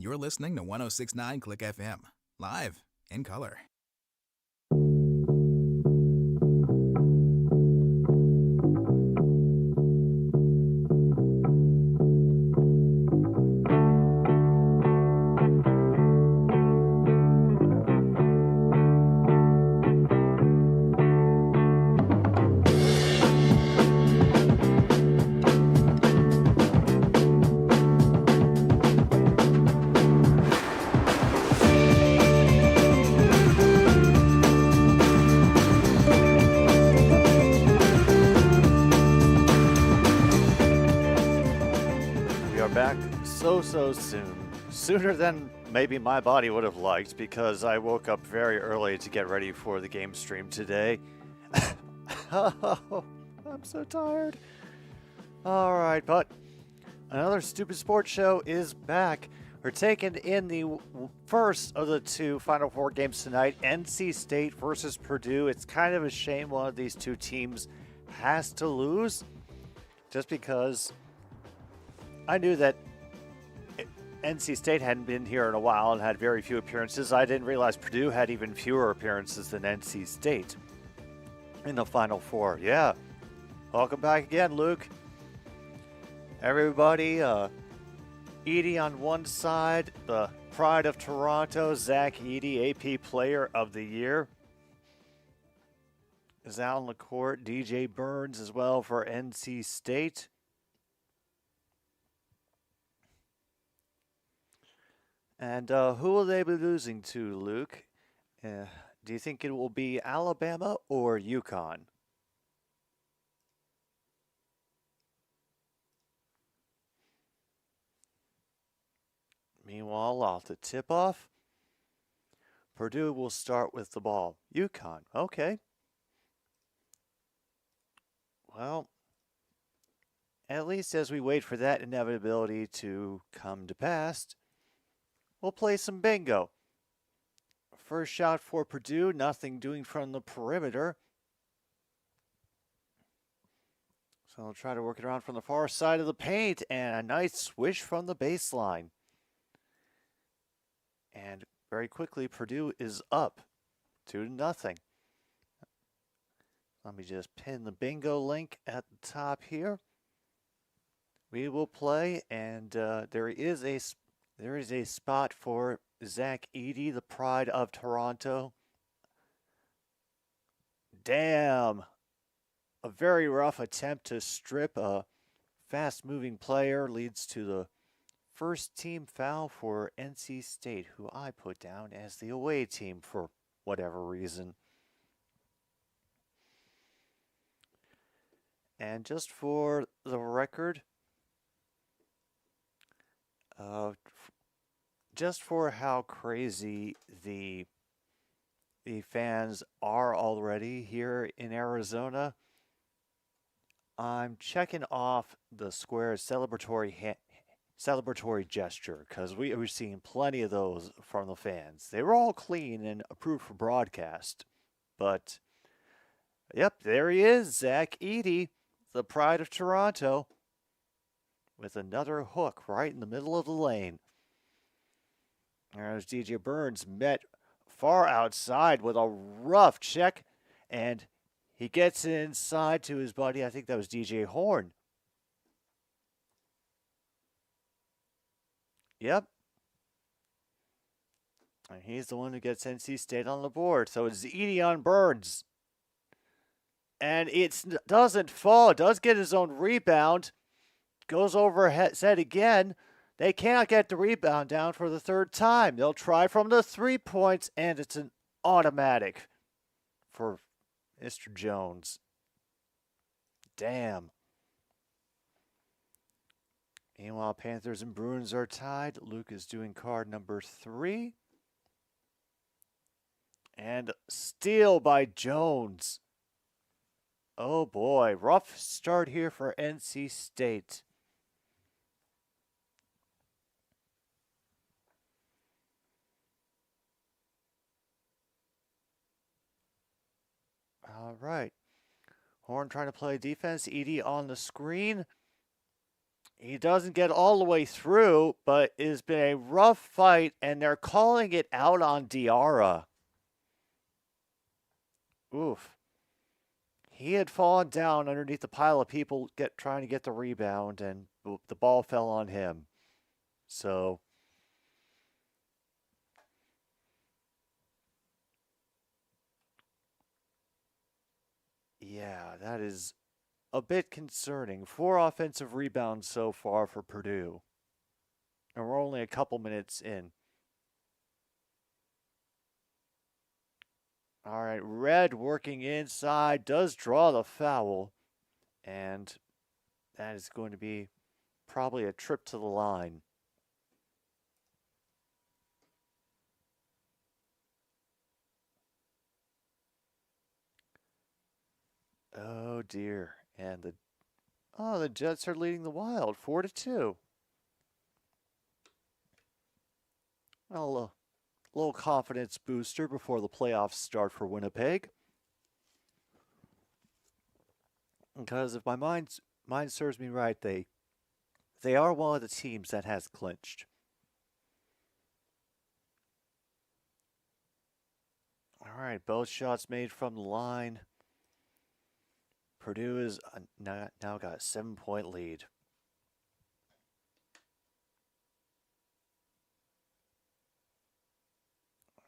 You're listening to 1069 Click FM, live in color. So soon. Sooner than maybe my body would have liked, because I woke up very early to get ready for the game stream today. I'm so tired. Alright, but another Stupid Sports Show is back. We're taking in the first of the two Final Four games tonight, NC State versus Purdue. It's kind of a shame one of these two teams has to lose, just because I knew that NC State hadn't been here in a while and had very few appearances. I didn't realize Purdue had even fewer appearances than NC State in the Final Four. Yeah. Welcome back again, Luke. Everybody, Edey on one side, the pride of Toronto, Zach Edey, AP Player of the Year, is out on the court. DJ Burns as well for NC State. And who will they be losing to, Luke? Do you think it will be Alabama or UConn? Meanwhile, off the tip-off, Purdue will start with the ball. UConn, okay. Well, at least as we wait for that inevitability to come to pass, we'll play some bingo. First shot for Purdue, nothing doing from the perimeter. So I'll try to work it around from the far side of the paint, and a nice swish from the baseline. And very quickly, Purdue is up 2-0. Let me just pin the bingo link at the top here. We will play, and there is a spot for Zach Edey, the pride of Toronto. Damn. A very rough attempt to strip a fast-moving player leads to the first team foul for NC State, who I put down as the away team for whatever reason. And just for the record, just for how crazy the fans are already here in Arizona, I'm checking off the square's celebratory gesture, because we were seeing plenty of those from the fans. They were all clean and approved for broadcast. But, yep, there he is, Zach Edey, the pride of Toronto, with another hook right in the middle of the lane. There's DJ Burns, met far outside with a rough check, and he gets inside to his buddy. I think that was DJ Horn. Yep. And he's the one who gets NC State on the board. So it's Edey on Burns. And it doesn't fall. It does get his own rebound. Goes over his head again. They cannot get the rebound down for the third time. They'll try from the 3 points, and it's an automatic for Mr. Jones. Damn. Meanwhile, Panthers and Bruins are tied. Luke is doing card number 3. And steal by Jones. Oh boy, rough start here for NC State. All right. Horn trying to play defense. Edey on the screen. He doesn't get all the way through, but it's been a rough fight, and they're calling it out on Diarra. Oof. He had fallen down underneath the pile of people trying to get the rebound, and the ball fell on him. So, yeah, that is a bit concerning. 4 offensive rebounds so far for Purdue. And we're only a couple minutes in. All right, Red working inside, does draw the foul. And that is going to be probably a trip to the line. Oh dear. And the Jets are leading the Wild 4-2. Well, a little confidence booster before the playoffs start for Winnipeg. Because if my mind serves me right, they are one of the teams that has clinched. All right, both shots made from the line. Purdue is now got a 7-point lead.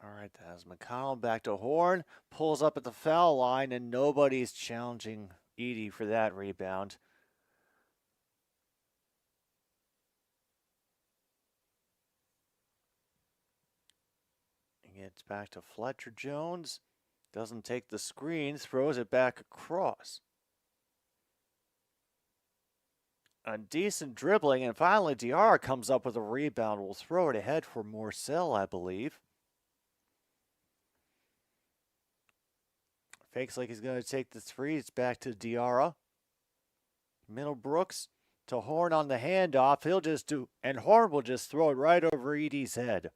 All right, that's McConnell back to Horn. Pulls up at the foul line, and nobody's challenging Edey for that rebound. He gets back to Fletcher Jones. Doesn't take the screen, throws it back across. A decent dribbling, and finally Diarra comes up with a rebound. Will throw it ahead for Morcell, I believe. Fakes like he's going to take the three. It's back to Diarra. Middlebrooks to Horn on the handoff. He'll just do, and Horn will just throw it right over Edey's head.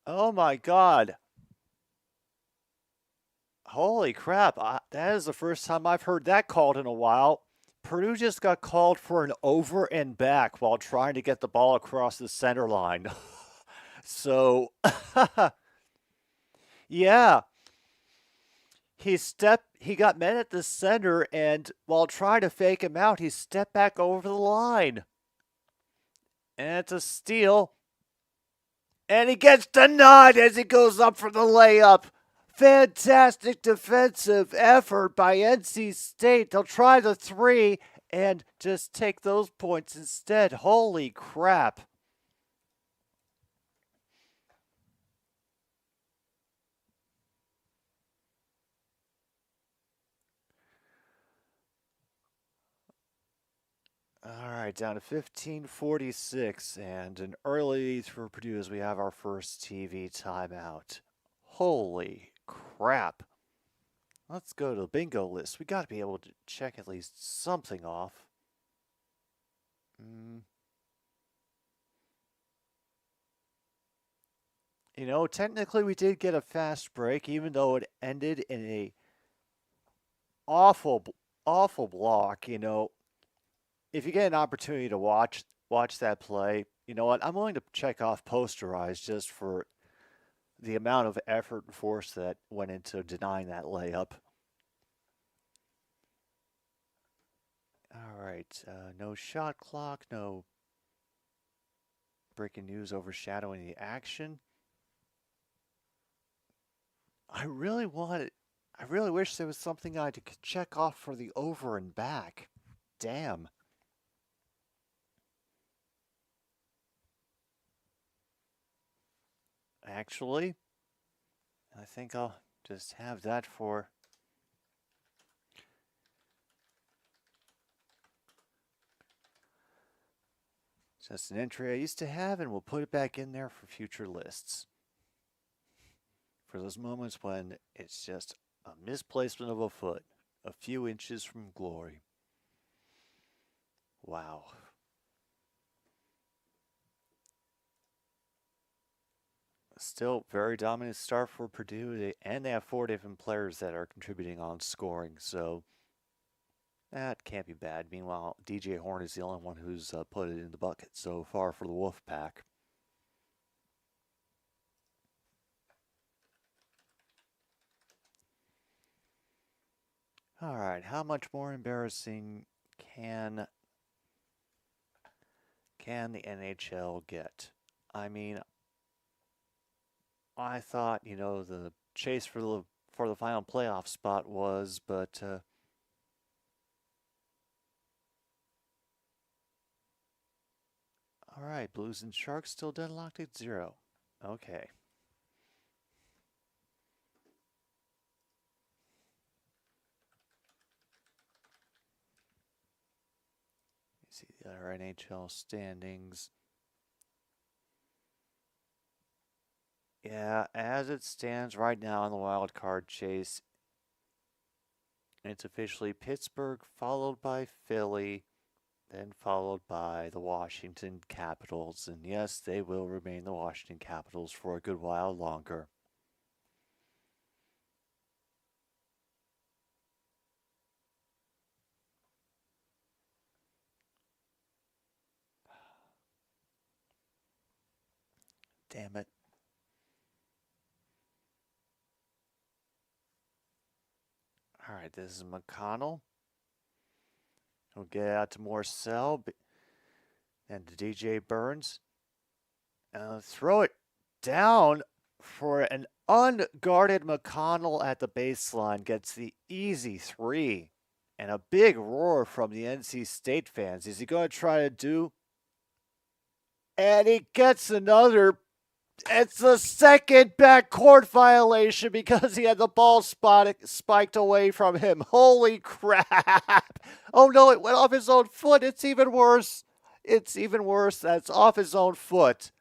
Oh my God. Holy crap. That is the first time I've heard that called in a while. Purdue just got called for an over and back while trying to get the ball across the center line. So, yeah. He got met at the center, and while trying to fake him out, he stepped back over the line. And it's a steal. And he gets denied as he goes up for the layup. Fantastic defensive effort by NC State. They'll try the three and just take those points instead. Holy crap. All right, down to 15:46 and an early lead for Purdue as we have our first TV timeout. Holy crap. Let's go to the bingo list. We got to be able to check at least something off. You know, technically we did get a fast break, even though it ended in a awful block. You know, if you get an opportunity to watch that play, you know what? I'm willing to check off posterized just for the amount of effort and force that went into denying that layup. All right, no shot clock, no breaking news overshadowing the action. I really wish there was something I could check off for the over and back. Damn. Actually, I think I'll just have that for just an entry I used to have, and we'll put it back in there for future lists. For those moments when it's just a misplacement of a foot, a few inches from glory. Wow. Still very dominant start for Purdue, and they have 4 different players that are contributing on scoring, so that can't be bad. Meanwhile, DJ Horn is the only one who's put it in the bucket so far for the Wolfpack. All right, how much more embarrassing can the NHL get? I mean, I thought, the chase for the final playoff spot was, but all right, Blues and Sharks still deadlocked at 0. Okay. See the other NHL standings. Yeah, as it stands right now in the wild card chase, it's officially Pittsburgh, followed by Philly, then followed by the Washington Capitals. And yes, they will remain the Washington Capitals for a good while longer. Damn it. All right, this is McConnell. He'll get out to Morcell and to DJ Burns. Throw it down for an unguarded McConnell at the baseline. Gets the easy 3. And a big roar from the NC State fans. Is he going to try to do? And he gets another. It's the second backcourt violation because he had the ball spiked away from him. Holy crap. Oh no, it went off his own foot. It's even worse. It's even worse. That's off his own foot.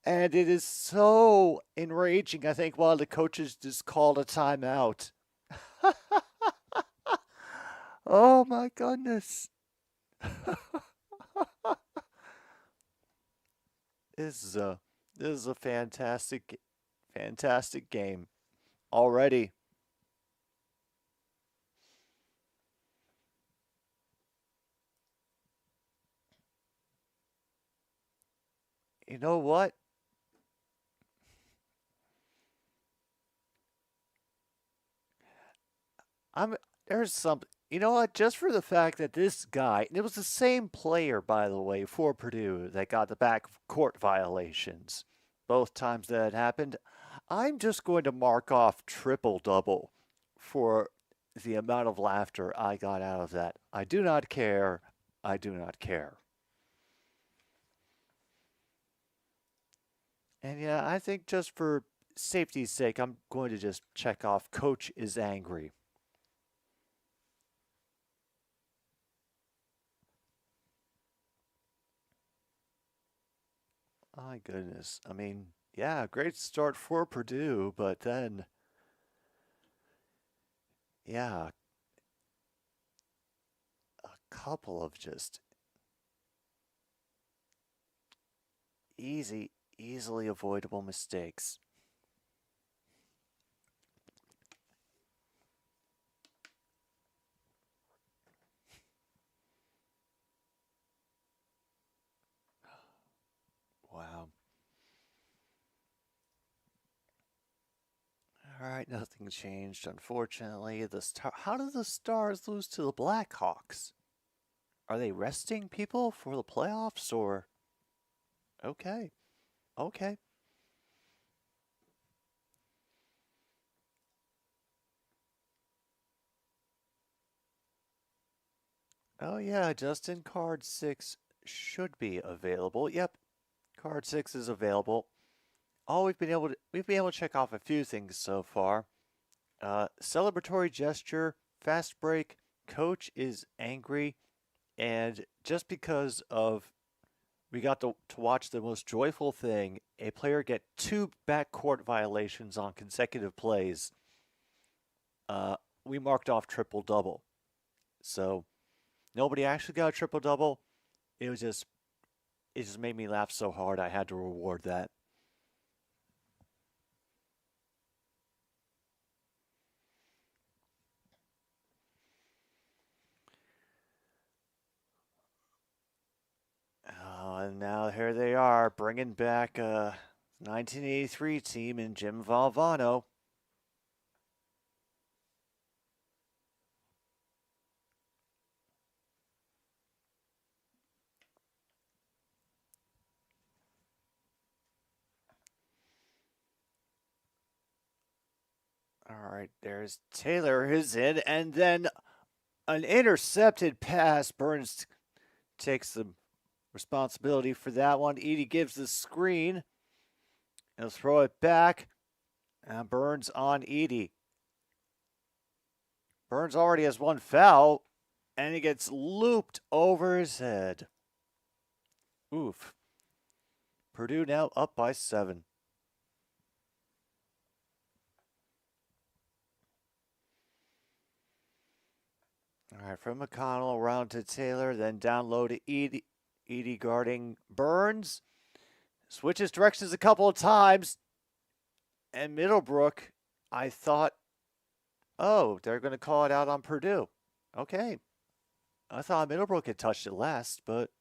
And it is so enraging. I think one of the coaches just called a timeout. Oh my goodness. This is a fantastic game already. You know what? There's something. You know what? Just for the fact that this guy, and it was the same player, by the way, for Purdue that got the backcourt violations both times that happened, I'm just going to mark off triple-double for the amount of laughter I got out of that. I do not care. I do not care. And yeah, I think just for safety's sake, I'm going to just check off Coach is angry. My goodness. I mean, yeah, great start for Purdue, but then, yeah, a couple of just easily avoidable mistakes. Wow. All right, nothing changed, unfortunately. How did the Stars lose to the Blackhawks? Are they resting people for the playoffs, or? Okay. Okay. Oh yeah, Justin Card 6 should be available. Yep, Card 6 is available. We've been able to check off a few things so far. Celebratory gesture, fast break, coach is angry, and just because of we got to watch the most joyful thing, a player get 2 backcourt violations on consecutive plays. We marked off triple-double. So nobody actually got a triple-double, it just made me laugh so hard I had to reward that. And now here they are, bringing back a 1983 team in Jim Valvano. All right, there's Taylor is in, and then an intercepted pass. Burns takes the responsibility for that one. Edie gives the screen. He'll throw it back. And Burns on Edie. Burns already has one foul, and he gets looped over his head. Oof. Purdue now up by 7. All right, from McConnell around to Taylor, then down low to Edie. Edie guarding Burns. Switches directions a couple of times. And Middlebrook, I thought, oh, they're going to call it out on Purdue. Okay. I thought Middlebrook had touched it last, but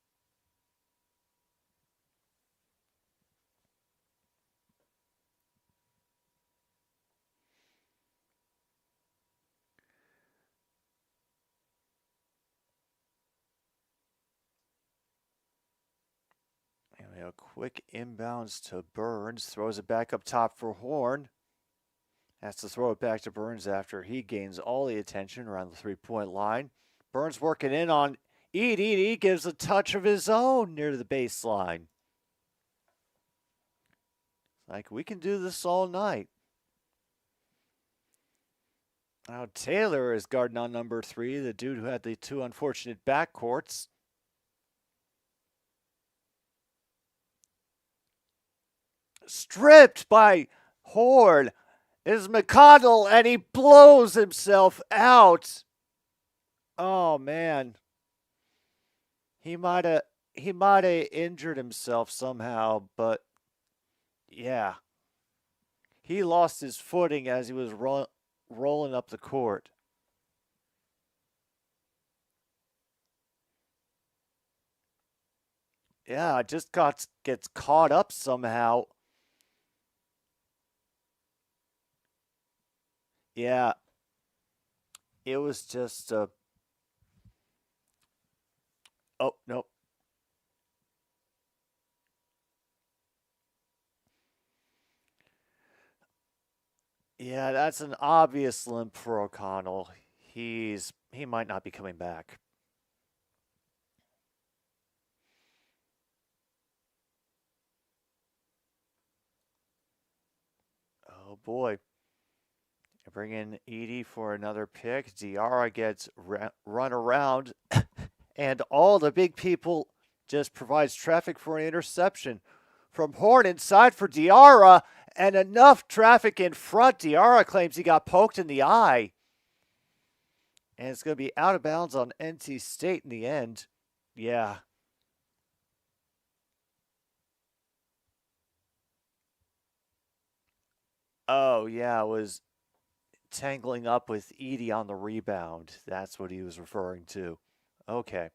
a quick inbounds to Burns. Throws it back up top for Horn. Has to throw it back to Burns after he gains all the attention around the 3-point line. Burns working in on Edie. Edie gives a touch of his own near the baseline. Like, we can do this all night. Now Taylor is guarding on number 3, the dude who had the 2 unfortunate backcourts. Stripped by Horn is McConnell, and he blows himself out. Oh man, he might have injured himself somehow, but yeah, he lost his footing as he was rolling up the court. Yeah, just gets caught up somehow. Yeah, it was just a. Oh, no. Yeah, that's an obvious limp for O'Connell. He might not be coming back. Oh boy. Bring in Edie for another pick. Diarra gets run around, and all the big people just provides traffic for an interception. From Horn inside for Diarra, and enough traffic in front. Diarra claims he got poked in the eye. And it's going to be out of bounds on NC State in the end. Yeah. Oh, yeah, it was tangling up with Edie on the rebound. That's what he was referring to. Okay.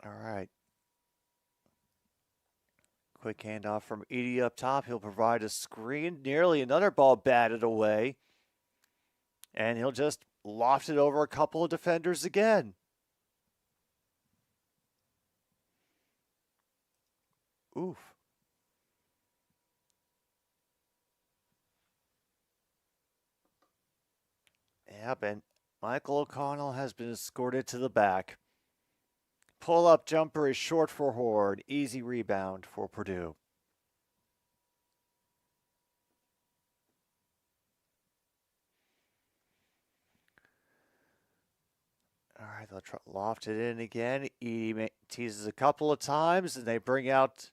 All right. Quick handoff from Edie up top. He'll provide a screen. Nearly another ball batted away. And he'll just loft it over a couple of defenders again. Oof. Yep, and Michael O'Connell has been escorted to the back. Pull-up jumper is short for Horn. Easy rebound for Purdue. All right, they'll loft it in again. Edie teases a couple of times, and they bring out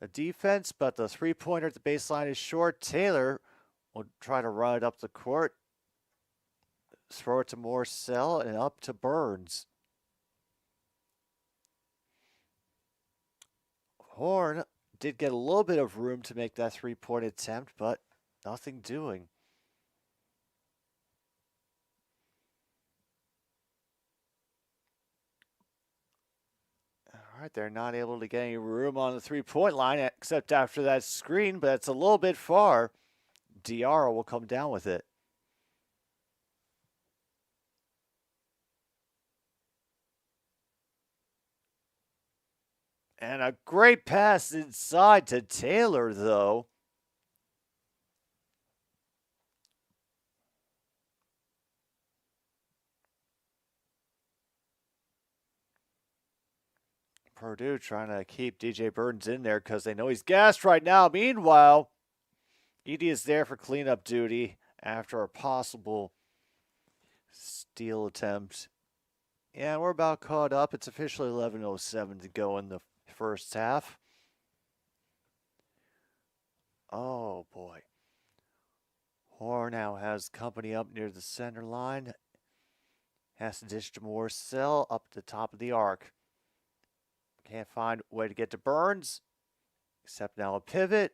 a defense, but the three-pointer at the baseline is short. Taylor will try to run it up the court. throw it to Morcell and up to Burns. Horn did get a little bit of room to make that three-point attempt, but nothing doing. All right, they're not able to get any room on the three-point line except after that screen, but it's a little bit far. Diarra will come down with it. And a great pass inside to Taylor, though. Purdue trying to keep DJ Burns in there because they know he's gassed right now. Meanwhile, Edie is there for cleanup duty after a possible steal attempt. And we're about caught up. It's officially 11:07 to go in the first half. Oh, boy. Horn now has company up near the center line. Has to dish to Morcell up the top of the arc. Can't find a way to get to Burns, except now a pivot.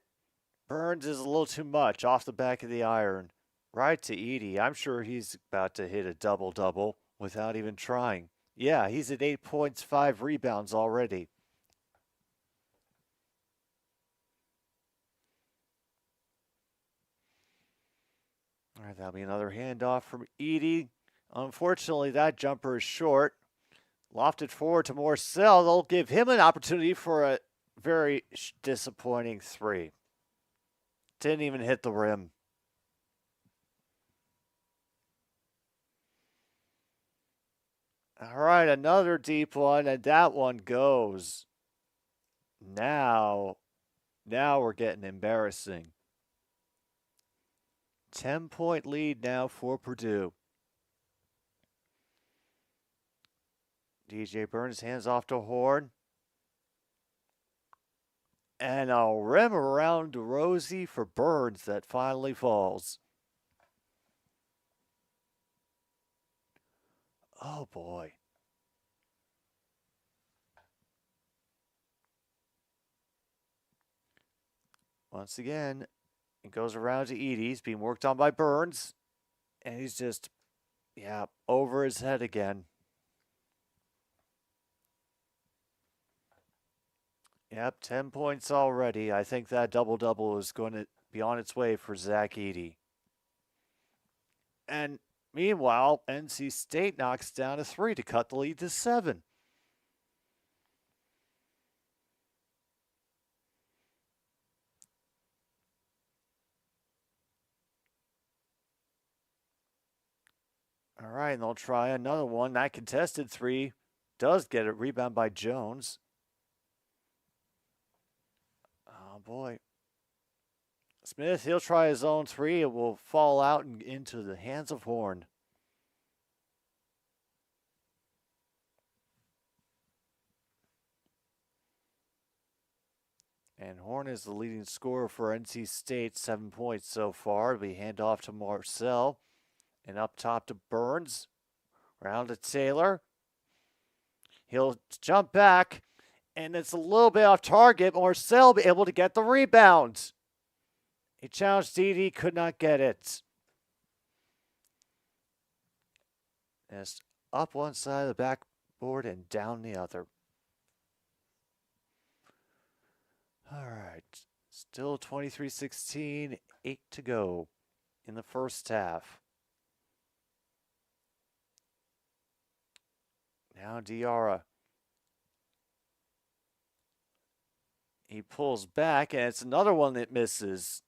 Burns is a little too much off the back of the iron. Right to Edie. I'm sure he's about to hit a double-double without even trying. Yeah, he's at 8 points, 5 rebounds already. All right, that'll be another handoff from Edie. Unfortunately, that jumper is short. Lofted forward to Morcell. They'll give him an opportunity for a very disappointing three. Didn't even hit the rim. All right, another deep one, and that one goes. Now we're getting embarrassing. 10-point lead now for Purdue. DJ Burns hands off to Horn. And a rim around Rosie for Burns that finally falls. Oh, boy. Once again, it goes around to Edie. He's being worked on by Burns. And he's just, over his head again. Yep, 10 points already. I think that double-double is going to be on its way for Zach Edey. And meanwhile, NC State knocks down a 3 to cut the lead to 7. All right, and they'll try another one. That contested 3 does get a rebound by Jones. Oh, boy. Smith, he'll try his own 3. It will fall out and into the hands of Horn. And Horn is the leading scorer for NC State, 7 points so far. We hand off to Morcell. And up top to Burns. Round to Taylor. He'll jump back. And it's a little bit off target. Morcell be able to get the rebound. He challenged Edie, could not get it. And it's up one side of the backboard and down the other. All right. Still 23-16, 8 to go in the first half. Now Diarra. He pulls back, and it's another one that misses.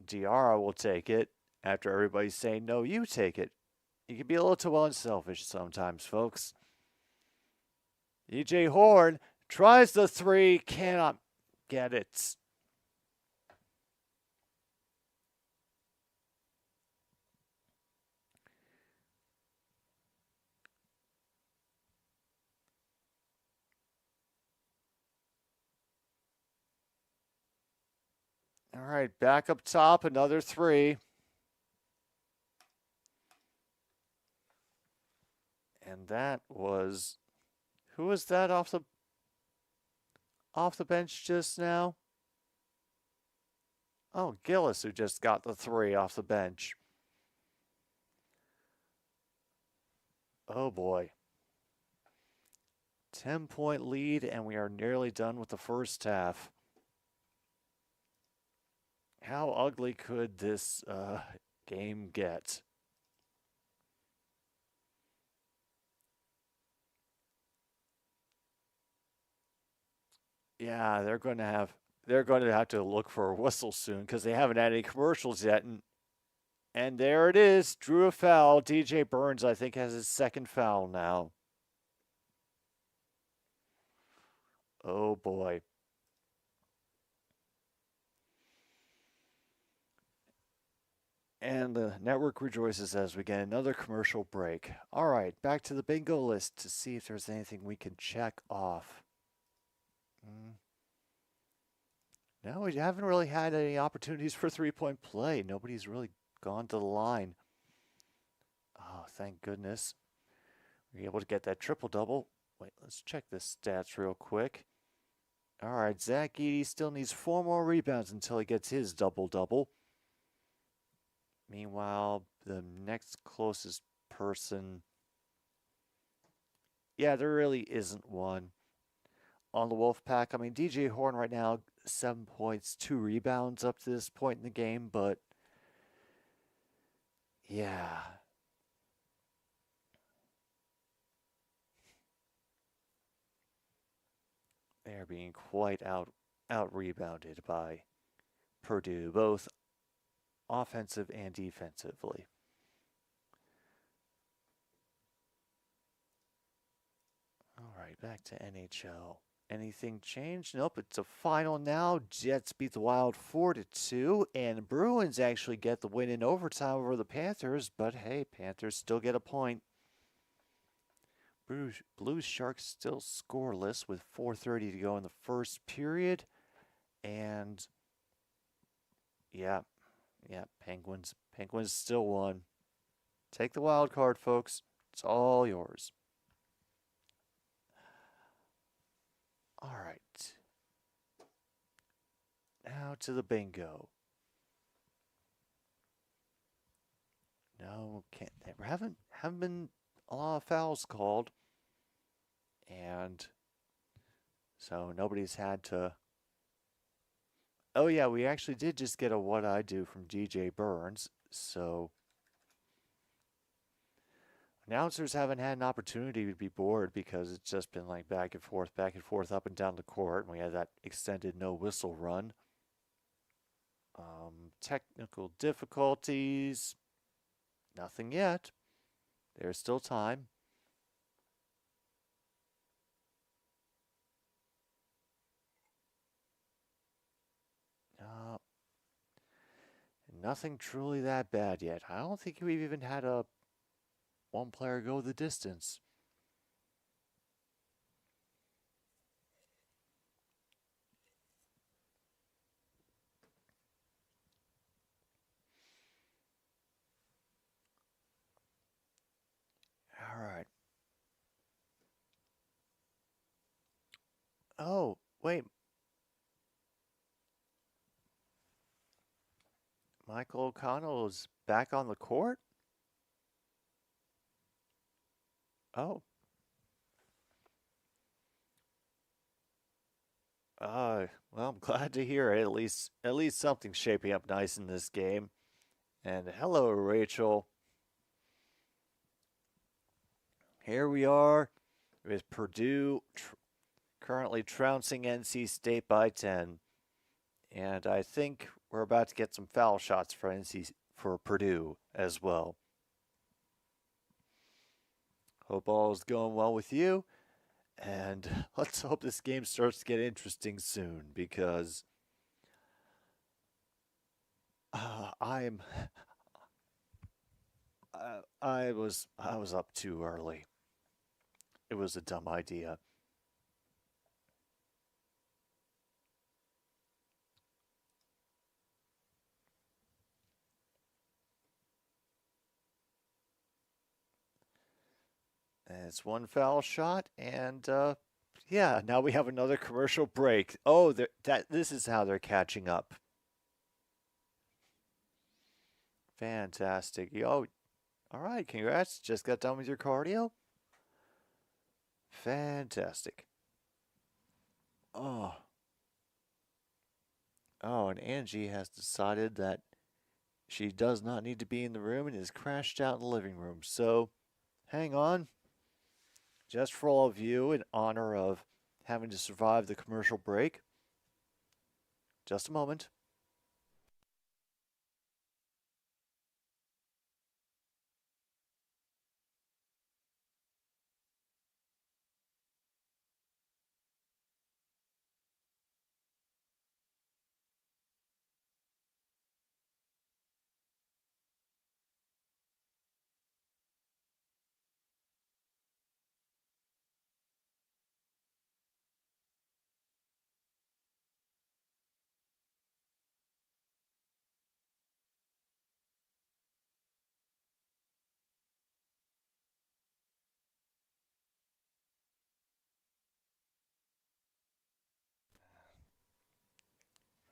Diarra will take it after everybody's saying, no, you take it. You can be a little too unselfish sometimes, folks. DJ Horn tries the 3, cannot get it. All right, back up top, another 3. And that was, who was that off the bench just now? Oh, Gillis, who just got the 3 off the bench. Oh boy. 10-point lead, and we are nearly done with the first half. How ugly could this game get? Yeah, they're going to have to look for a whistle soon because they haven't had any commercials yet. And there it is, drew a foul. DJ Burns, I think, has his second foul now. Oh boy. And the network rejoices as we get another commercial break. All right, back to the bingo list to see if there's anything we can check off. No, we haven't really had any opportunities for three-point play. Nobody's really gone to the line. Oh, thank goodness. We're able to get that triple-double. Wait, let's check the stats real quick. All right, Zach Edey still needs 4 more rebounds until he gets his double-double. Meanwhile, the next closest person, yeah, there really isn't one. On the Wolfpack, I mean, DJ Horn right now, 7 points, 2 rebounds up to this point in the game, but yeah. They're being quite out-rebounded by Purdue, both offensive and defensively. All right, back to NHL. Anything changed? Nope, it's a final now. Jets beat the Wild 4-2, and Bruins actually get the win in overtime over the Panthers, but hey, Panthers still get a point. Blues Sharks still scoreless with 4:30 to go in the first period, and yeah, Penguins still won. Take the wild card, folks. It's all yours. All right. Now to the bingo. No, haven't been a lot of fouls called, and so nobody's had to. Oh yeah, we actually did just get a what I do from DJ Burns, so announcers haven't had an opportunity to be bored because it's just been like back and forth, up and down the court, and we had that extended no whistle run. Technical difficulties, nothing yet. There's still time. Nothing truly that bad yet. I don't think we've even had one player go the distance. All right. Oh, wait. Michael O'Connell is back on the court? Oh. Well, I'm glad to hear it. At least something's shaping up nice in this game. And hello, Rachel. Here we are with Purdue currently trouncing NC State by 10. And I think we're about to get some foul shots for Purdue as well. Hope all is going well with you. And let's hope this game starts to get interesting soon because I was up too early. It was a dumb idea. it's one foul shot, and yeah, now we have another commercial break. Oh, this is how they're catching up. Fantastic. Yo, all right, congrats. Just got done with your cardio. Fantastic. Oh, oh, and Angie has decided that she does not need to be in the room and has crashed out in the living room. So, hang on. Just for all of you, in honor of having to survive the commercial break. Just a moment.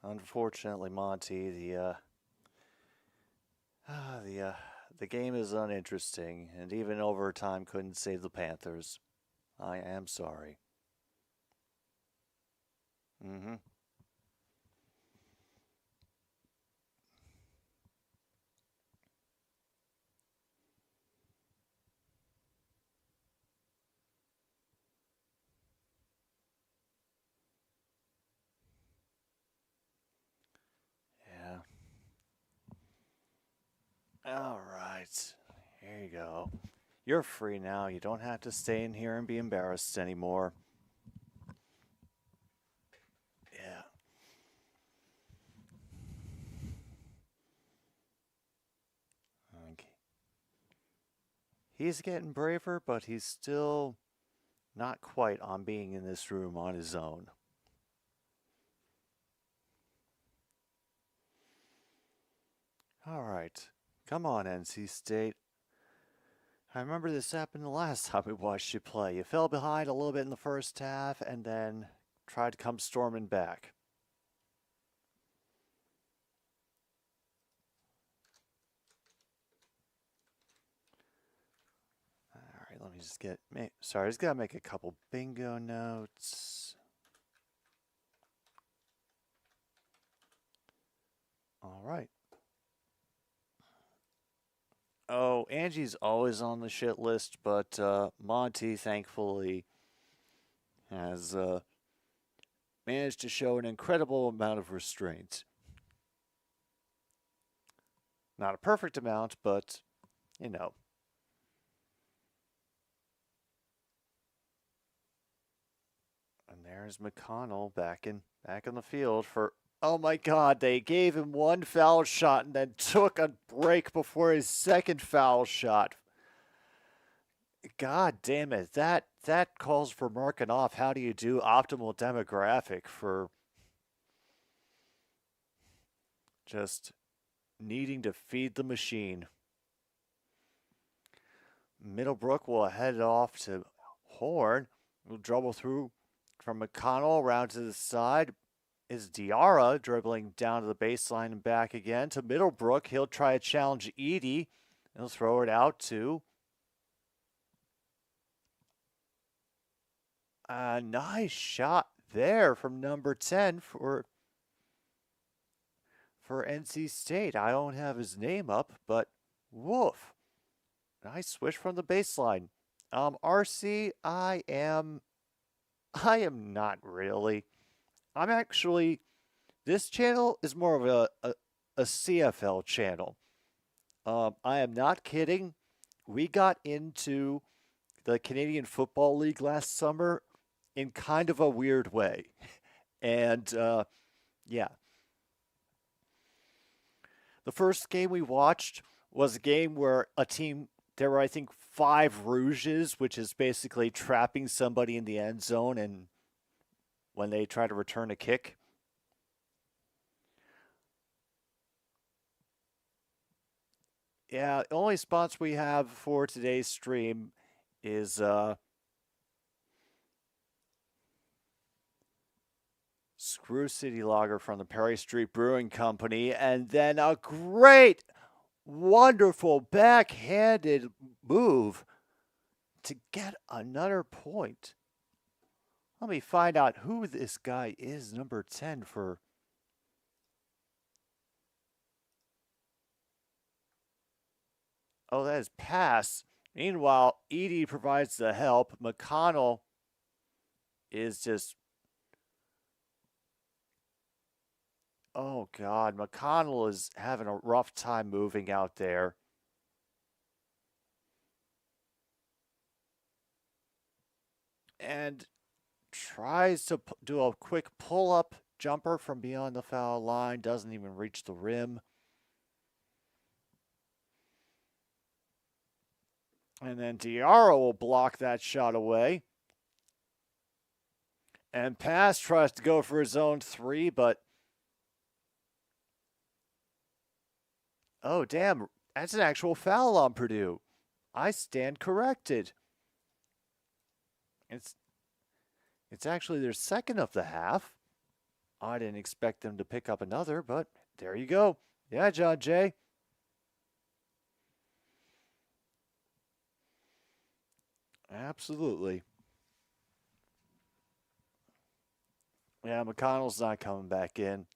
Unfortunately, Monty, the uh, the game is uninteresting, and even overtime couldn't save the Panthers. I am sorry. Mm-hmm. Yeah. All right. Here you go. You're free now. You don't have to stay in here and be embarrassed anymore. Yeah. Okay. He's getting braver, but he's still not quite on being in this room on his own. All right. Come on, NC State. I remember this happened the last time we watched you play. You fell behind a little bit in the first half and then tried to come storming back. All right, let me just get. Sorry, I just gotta make a couple bingo notes. All right. Oh, Angie's always on the shit list, but Monty, thankfully, has managed to show an incredible amount of restraint. Not a perfect amount, but, you know. And there's McConnell back in the field for. Oh my God! They gave him one foul shot and then took a break before his second foul shot. God damn it! That calls for marking off. How do you do optimal demographic for just needing to feed the machine? Middlebrook will head off to Horn. Will dribble through from McConnell around to the side. Is Diarra dribbling down to the baseline and back again to Middlebrook. He'll try to challenge Edie. He'll throw it out to. A nice shot there from number 10 for NC State. I don't have his name up, but woof. Nice swish from the baseline. RC, I am not really. I'm actually, this channel is more of a CFL channel. I am not kidding. We got into the Canadian Football League last summer in kind of a weird way. And yeah. The first game we watched was a game where there were, I think, 5 rouges, which is basically trapping somebody in the end zone and when they try to return a kick. Yeah, the only spots we have for today's stream is Screw City Lager from the Perry Street Brewing Company, and then a great, wonderful backhanded move to get another point. Let me find out who this guy is, number 10 for. Oh, that is pass. Meanwhile, Edie provides the help. McConnell is just. Oh, God. McConnell is having a rough time moving out there. And tries to do a quick pull-up jumper from beyond the foul line. Doesn't even reach the rim. And then Diarra will block that shot away. And Pass tries to go for his own three, but. Oh, damn. That's an actual foul on Purdue. I stand corrected. It's actually their second of the half. I didn't expect them to pick up another, but there you go. Yeah, John Jay. Absolutely. Yeah, McConnell's not coming back in.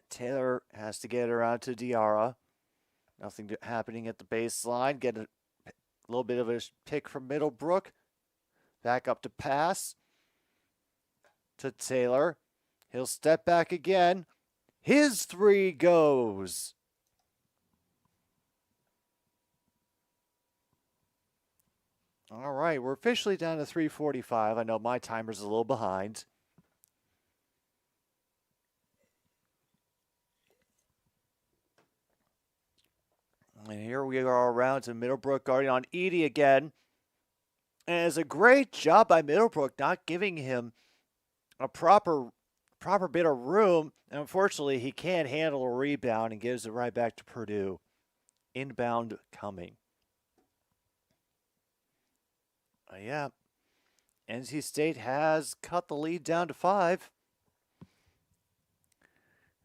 Taylor has to get around to Diarra. Nothing happening at the baseline. Get a little bit of a pick from Middlebrook. Back up to Pass. To Taylor. He'll step back again. His three goes. All right, we're officially down to 3:45. I know my timer's a little behind. And here we are around to Middlebrook guarding on Edie again. And it's a great job by Middlebrook not giving him a proper bit of room. And unfortunately, he can't handle a rebound and gives it right back to Purdue. Inbound coming. Yeah. NC State has cut the lead down to 5.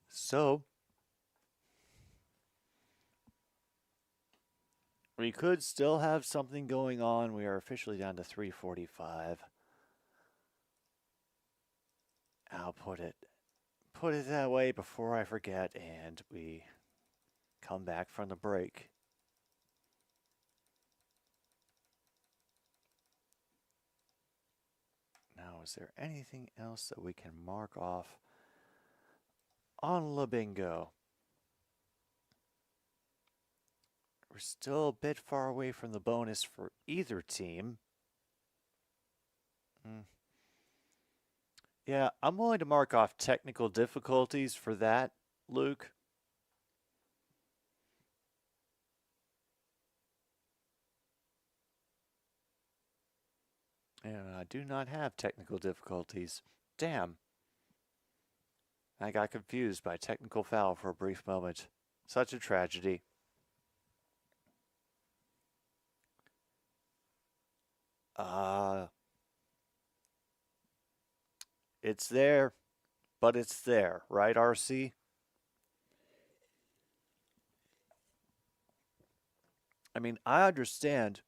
So we could still have something going on. We are officially down to 3:45. I'll put it that way before I forget, and we come back from the break. Now, is there anything else that we can mark off on La Bingo? We're still a bit far away from the bonus for either team. Yeah, I'm willing to mark off technical difficulties for that, Luke. And I do not have technical difficulties. Damn. I got confused by technical foul for a brief moment. Such a tragedy. It's there, but it's there, right, RC? I mean, I understand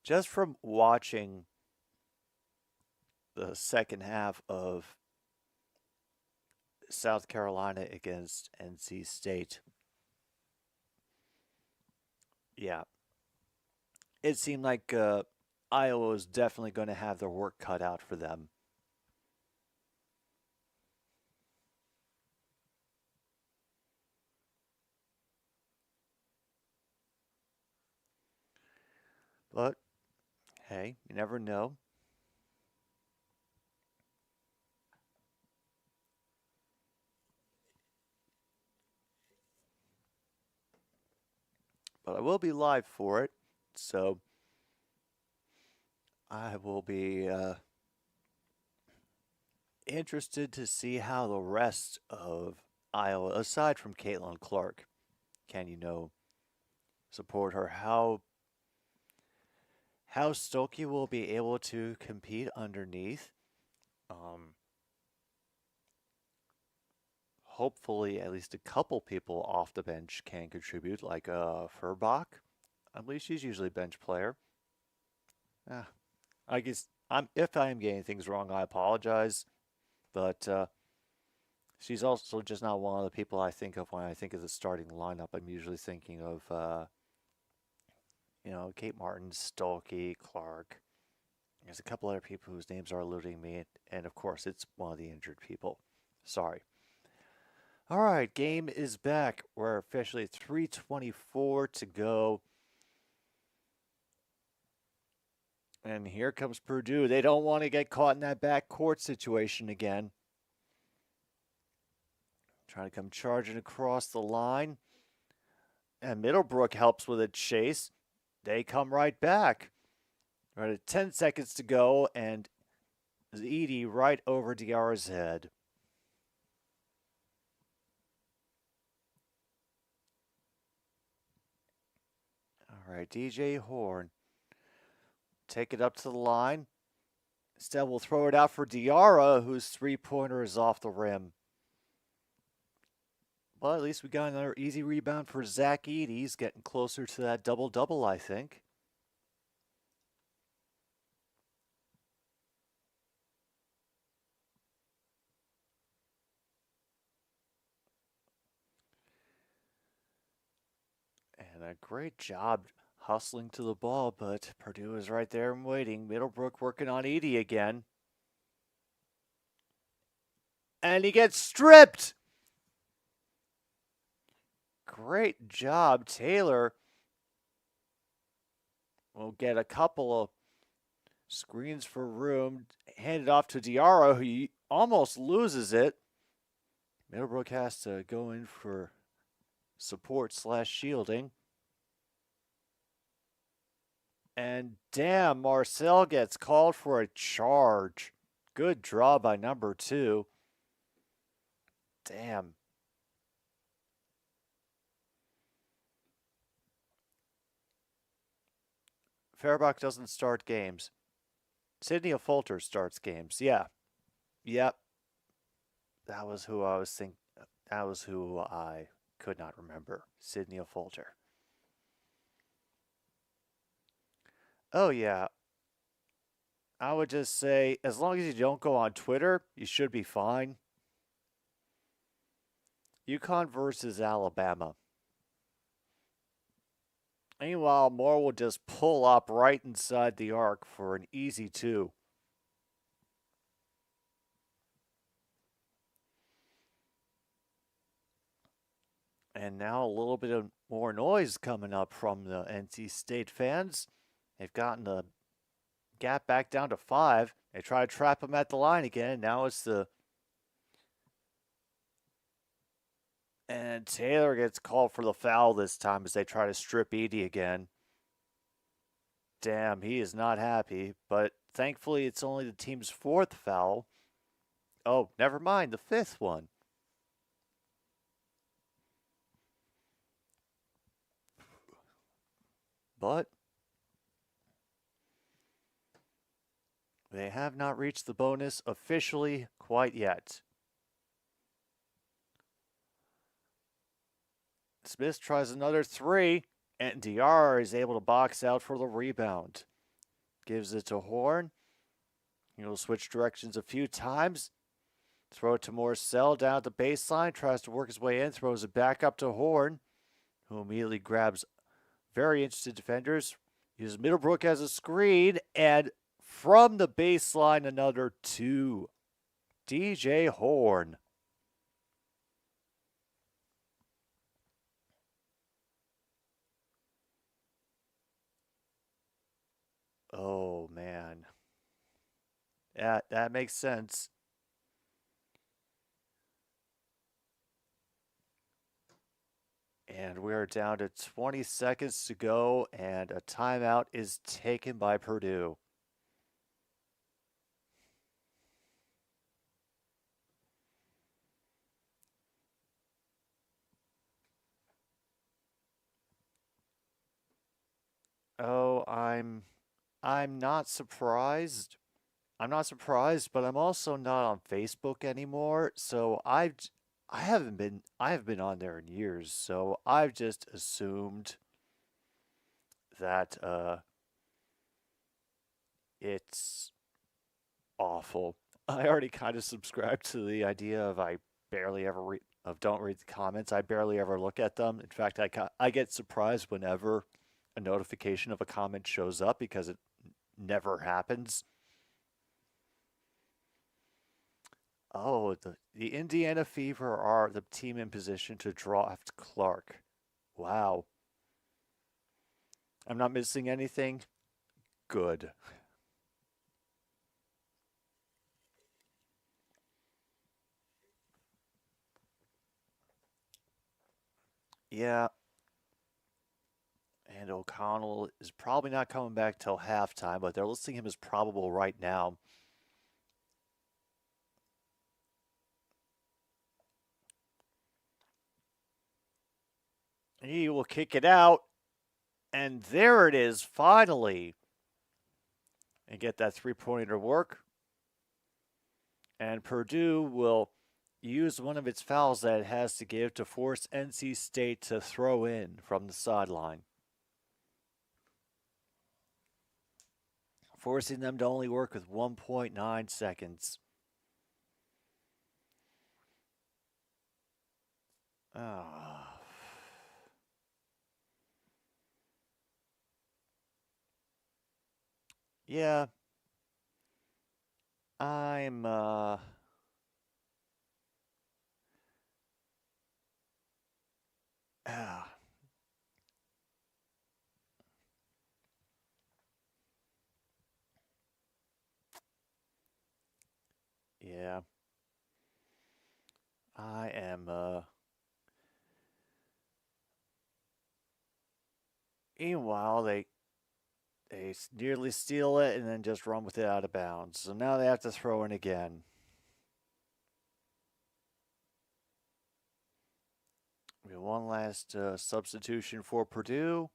just from watching the second half of South Carolina against NC State. Yeah. It seemed like Iowa was definitely going to have their work cut out for them. But, hey, you never know. But I will be live for it, so I will be interested to see how the rest of Iowa, aside from Caitlin Clark, can support her. How how Stokey will be able to compete underneath. Hopefully, at least a couple people off the bench can contribute, like Furbach. I believe she's usually a bench player. I guess if I am getting things wrong, I apologize. But she's also just not one of the people I think of when I think of the starting lineup. I'm usually thinking of, Kate Martin, Stolke, Clark. There's a couple other people whose names are eluding me. And of course, it's one of the injured people. Sorry. All right, game is back. We're officially 3:24 to go. And here comes Purdue. They don't want to get caught in that backcourt situation again. Trying to come charging across the line. And Middlebrook helps with a chase. They come right back. Right at 10 seconds to go, and Edie right over Diarra's head. All right, DJ Horn. Take it up to the line. Instead, we'll throw it out for Diarra, whose three-pointer is off the rim. Well, at least we got another easy rebound for Zach Edie. He's getting closer to that double-double, I think. And a great job hustling to the ball, but Purdue is right there and waiting. Middlebrook working on Edie again. And he gets stripped! Great job, Taylor. We'll get a couple of screens for room. Handed off to Diarra, who almost loses it. Middlebrook has to go in for support/shielding. And damn, Marcel gets called for a charge. Good draw by number 2. Damn. Fairbach doesn't start games. Sydney Fulter starts games. Yeah. Yep. That was who I was thinking. That was who I could not remember. Sydney Fulter. Oh, yeah. I would just say, as long as you don't go on Twitter, you should be fine. UConn versus Alabama. Meanwhile, Moore will just pull up right inside the arc for an easy 2. And now a little bit of more noise coming up from the NC State fans. They've gotten the gap back down to 5. They try to trap him at the line again. Now it's the... And Taylor gets called for the foul this time as they try to strip Edie again. Damn, he is not happy. But thankfully, it's only the team's 4th foul. Oh, never mind, the 5th one. But they have not reached the bonus officially quite yet. Smith tries another 3, and Diarra is able to box out for the rebound. Gives it to Horn. He'll switch directions a few times. Throw it to Morcell down at the baseline. Tries to work his way in. Throws it back up to Horn, who immediately grabs very interested defenders. Uses Middlebrook as a screen. And from the baseline, another 2. DJ Horn. Oh, man. Yeah, that makes sense. And we're down to 20 seconds to go, and a timeout is taken by Purdue. Oh, I'm I'm not surprised. I'm not surprised, but I'm also not on Facebook anymore. So I have been on there in years. So I've just assumed that it's awful. I already kind of subscribed to the idea of I barely ever don't read the comments. I barely ever look at them. In fact, I get surprised whenever a notification of a comment shows up because it never happens. Oh, the Indiana Fever are the team in position to draft Clark. Wow. I'm not missing anything? Good. Yeah. And O'Connell is probably not coming back till halftime, but they're listing him as probable right now. He will kick it out. And there it is, finally. And get that three-pointer to work. And Purdue will use one of its fouls that it has to give to force NC State to throw in from the sideline, forcing them to only work with 1.9 seconds. Yeah. I'm yeah. I am meanwhile they nearly steal it and then just run with it out of bounds. So now they have to throw in again. We have one last substitution for Purdue.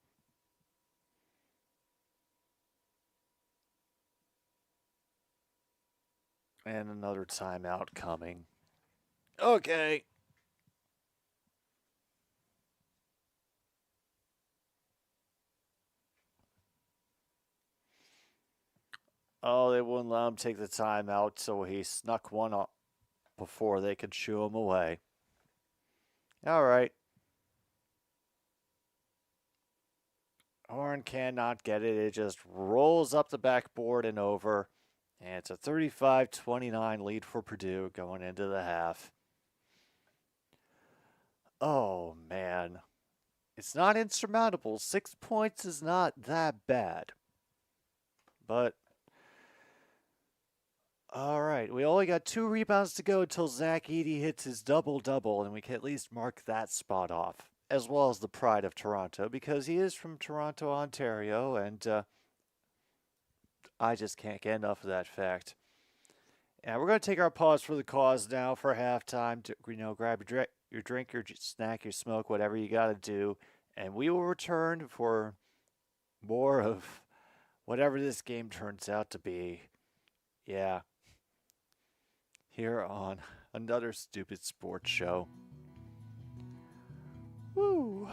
And another timeout coming. Okay. Oh, they wouldn't let him take the timeout, so he snuck one up before they could shoo him away. All right. Horn cannot get it. It just rolls up the backboard and over. And it's a 35-29 lead for Purdue going into the half. Oh, man. It's not insurmountable. 6 points is not that bad. But, all right. We only got 2 rebounds to go until Zach Edey hits his double-double, and we can at least mark that spot off, as well as the pride of Toronto, because he is from Toronto, Ontario, and I just can't get enough of that fact. And we're going to take our pause for the cause now for halftime. To, grab your drink, your snack, your smoke, whatever you got to do. And we will return for more of whatever this game turns out to be. Yeah. Here on another stupid sports show. Woo!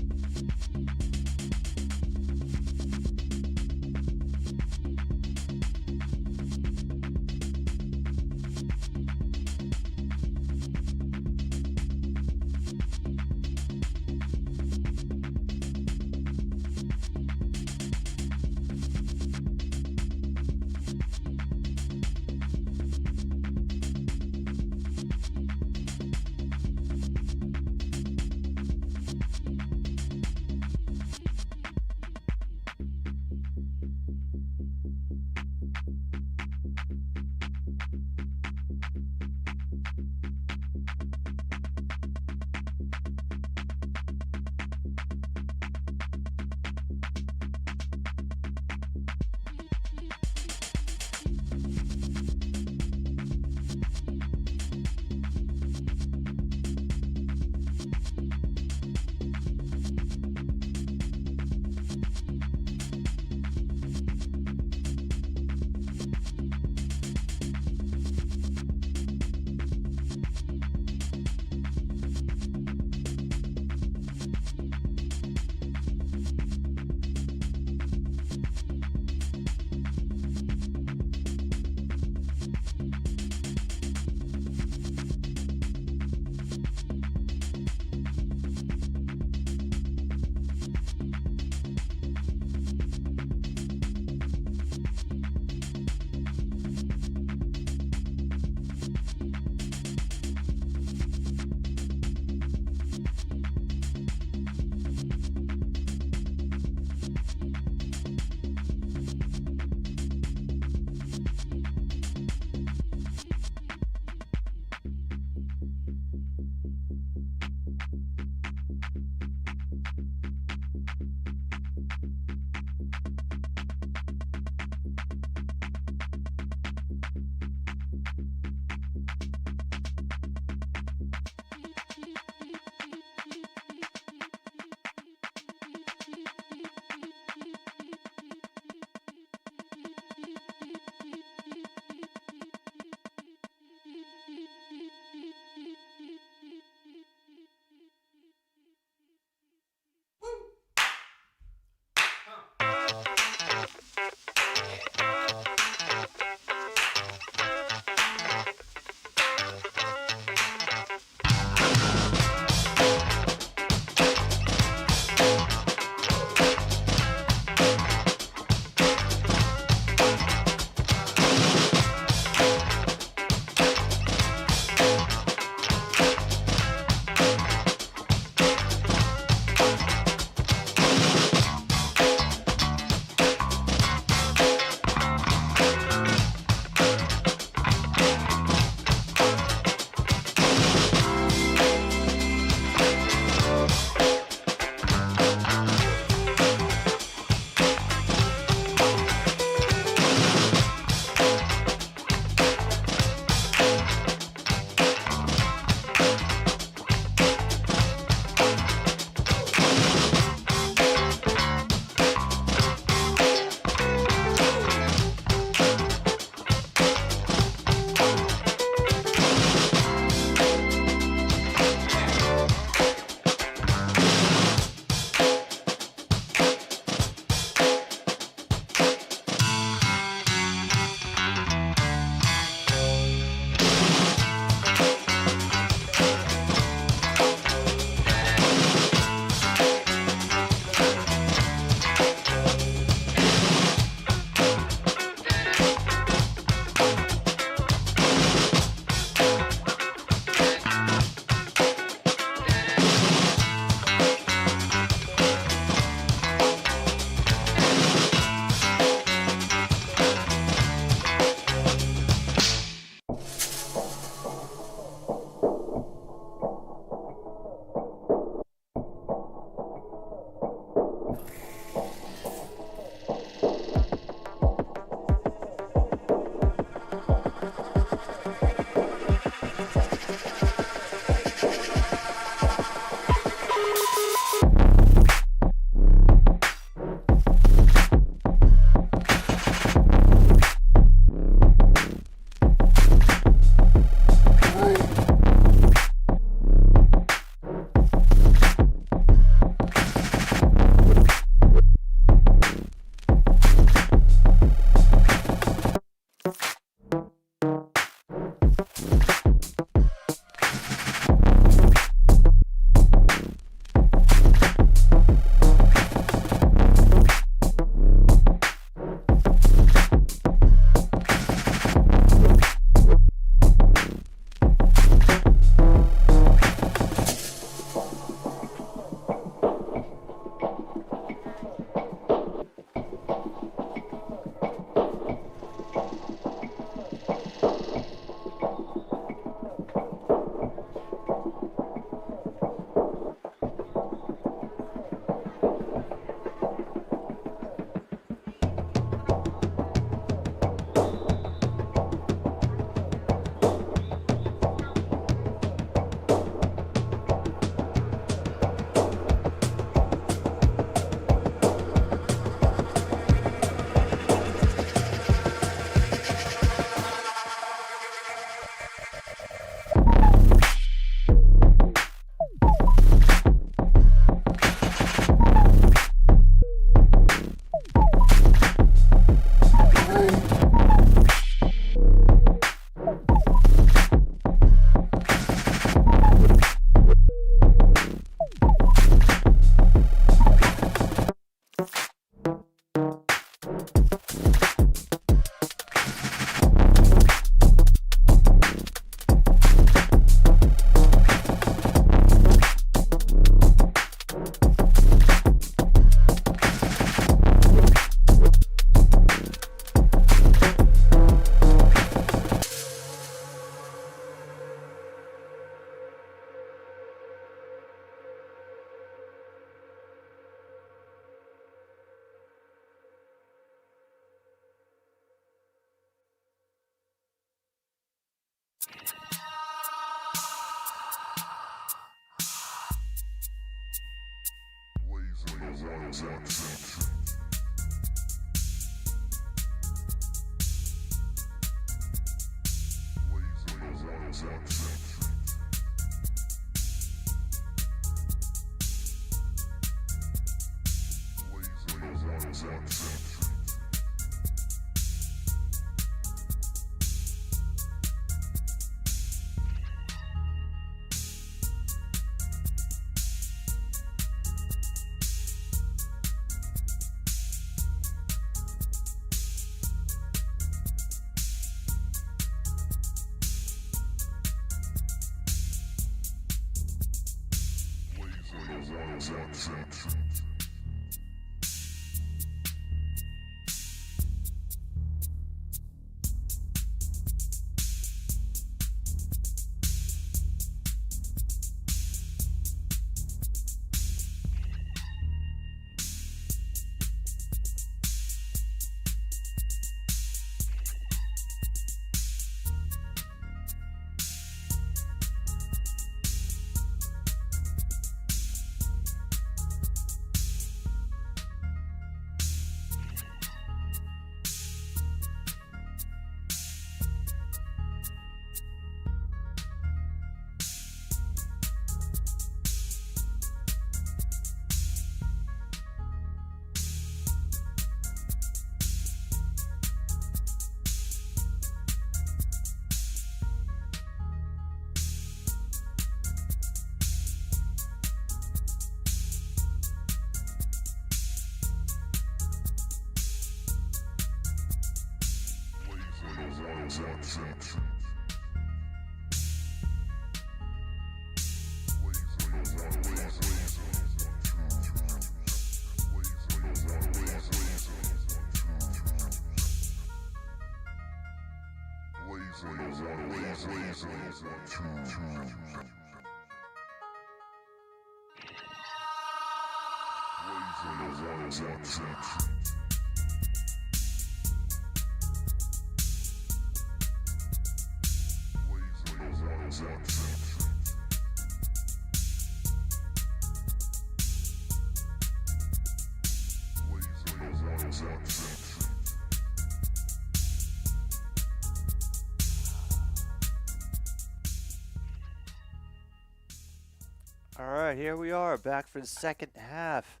All right, here we are, back for the second half.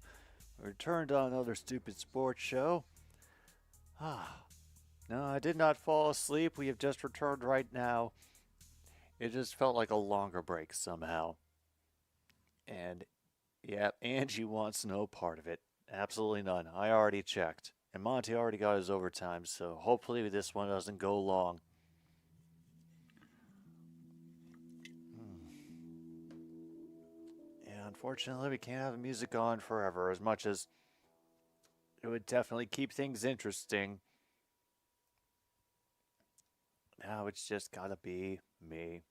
We returned on another stupid sports show. No, I did not fall asleep. We have just returned right now. It just felt like a longer break somehow. And, yeah, Angie wants no part of it. Absolutely none. I already checked. And Monty already got his overtime, so hopefully this one doesn't go long. Unfortunately, we can't have the music on forever, as much as it would definitely keep things interesting. Now it's just gotta be me.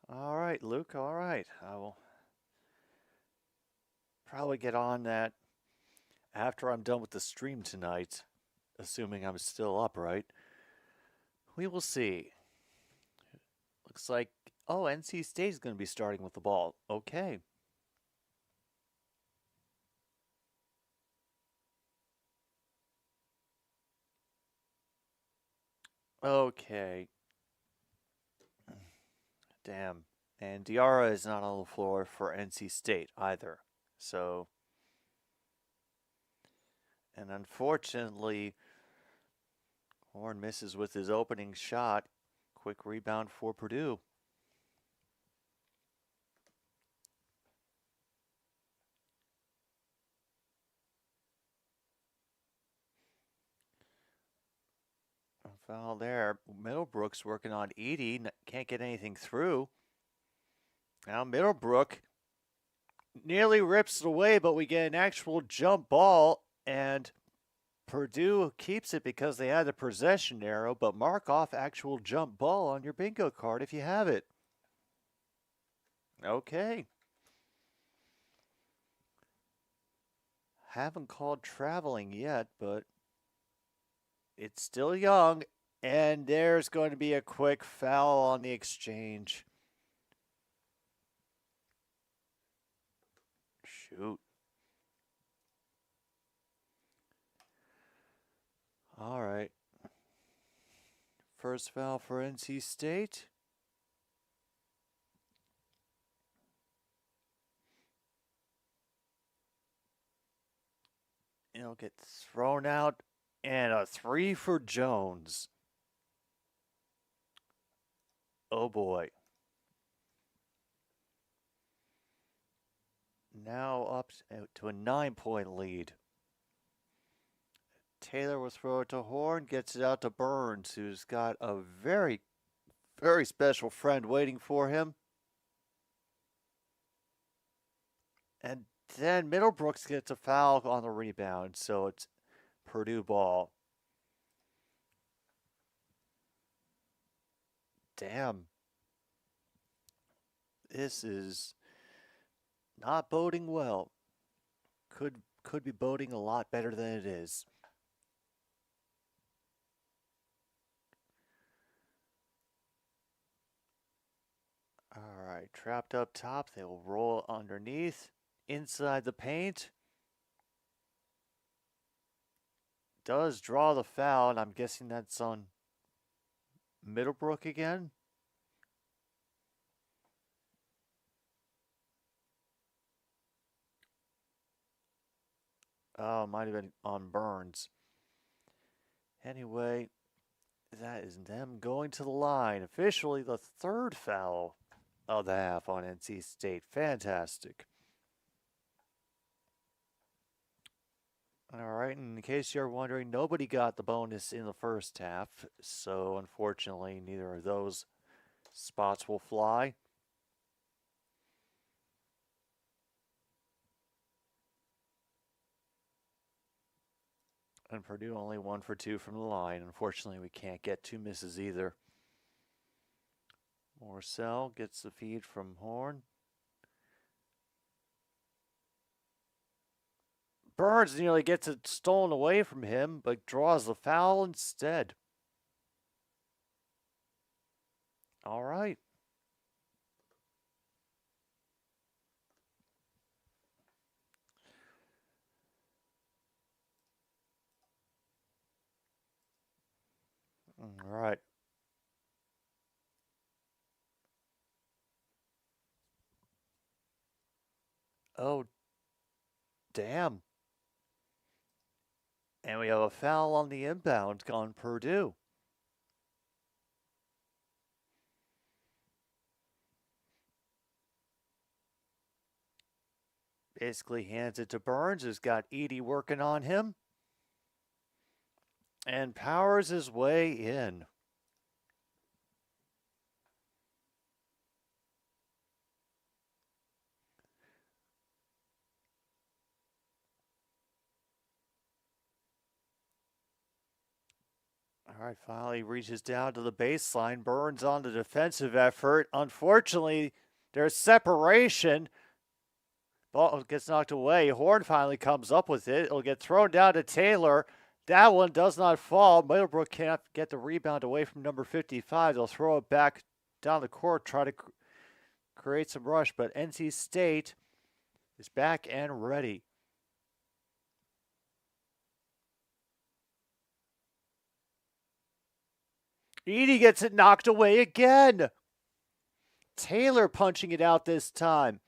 All right, Luke, all right. I will probably get on that after I'm done with the stream tonight, assuming I'm still up, right? We will see. Looks like, oh, NC State is going to be starting with the ball. Okay. Okay. Damn. And Diarra is not on the floor for NC State either. So, and unfortunately, Horn misses with his opening shot. Quick rebound for Purdue. Foul there. Middlebrooks working on Edie. Can't get anything through. Now Middlebrook nearly rips it away, but we get an actual jump ball, and Purdue keeps it because they had the possession arrow, but mark off actual jump ball on your bingo card if you have it. Okay. Haven't called traveling yet, but it's still young, and there's going to be a quick foul on the exchange. Shoot. All right. First foul for NC State. It'll get thrown out, and a 3 for Jones. Oh boy. Now up to a 9-point lead. Taylor will throw it to Horn, gets it out to Burns, who's got a very, very special friend waiting for him. And then Middlebrooks gets a foul on the rebound, so it's Purdue ball. Damn. This is not boding well. Could be boding a lot better than it is. All right, trapped up top. They will roll underneath. Inside the paint. Does draw the foul, and I'm guessing that's on Middlebrook again. Oh, might have been on Burns. Anyway, that is them going to the line. Officially the third foul of the half on NC State. Fantastic. All right, in case you're wondering, nobody got the bonus in the first half, so unfortunately neither of those spots will fly. And Purdue only 1 for 2 from the line. Unfortunately, we can't get 2 misses either. Morcell gets the feed from Horn. Burns nearly gets it stolen away from him, but draws the foul instead. All right. All right. Oh, damn. And we have a foul on the inbound on Purdue. Basically hands it to Burns, who's got Edie working on him. And powers his way in. All right, finally reaches down to the baseline. Burns on the defensive effort. Unfortunately, there's separation. Ball gets knocked away. Horn finally comes up with it. It'll get thrown down to Taylor. That one does not fall. Middlebrook can't get the rebound away from number 55. They'll throw it back down the court, try to create some rush. But NC State is back and ready. Edie gets it knocked away again. Taylor punching it out this time.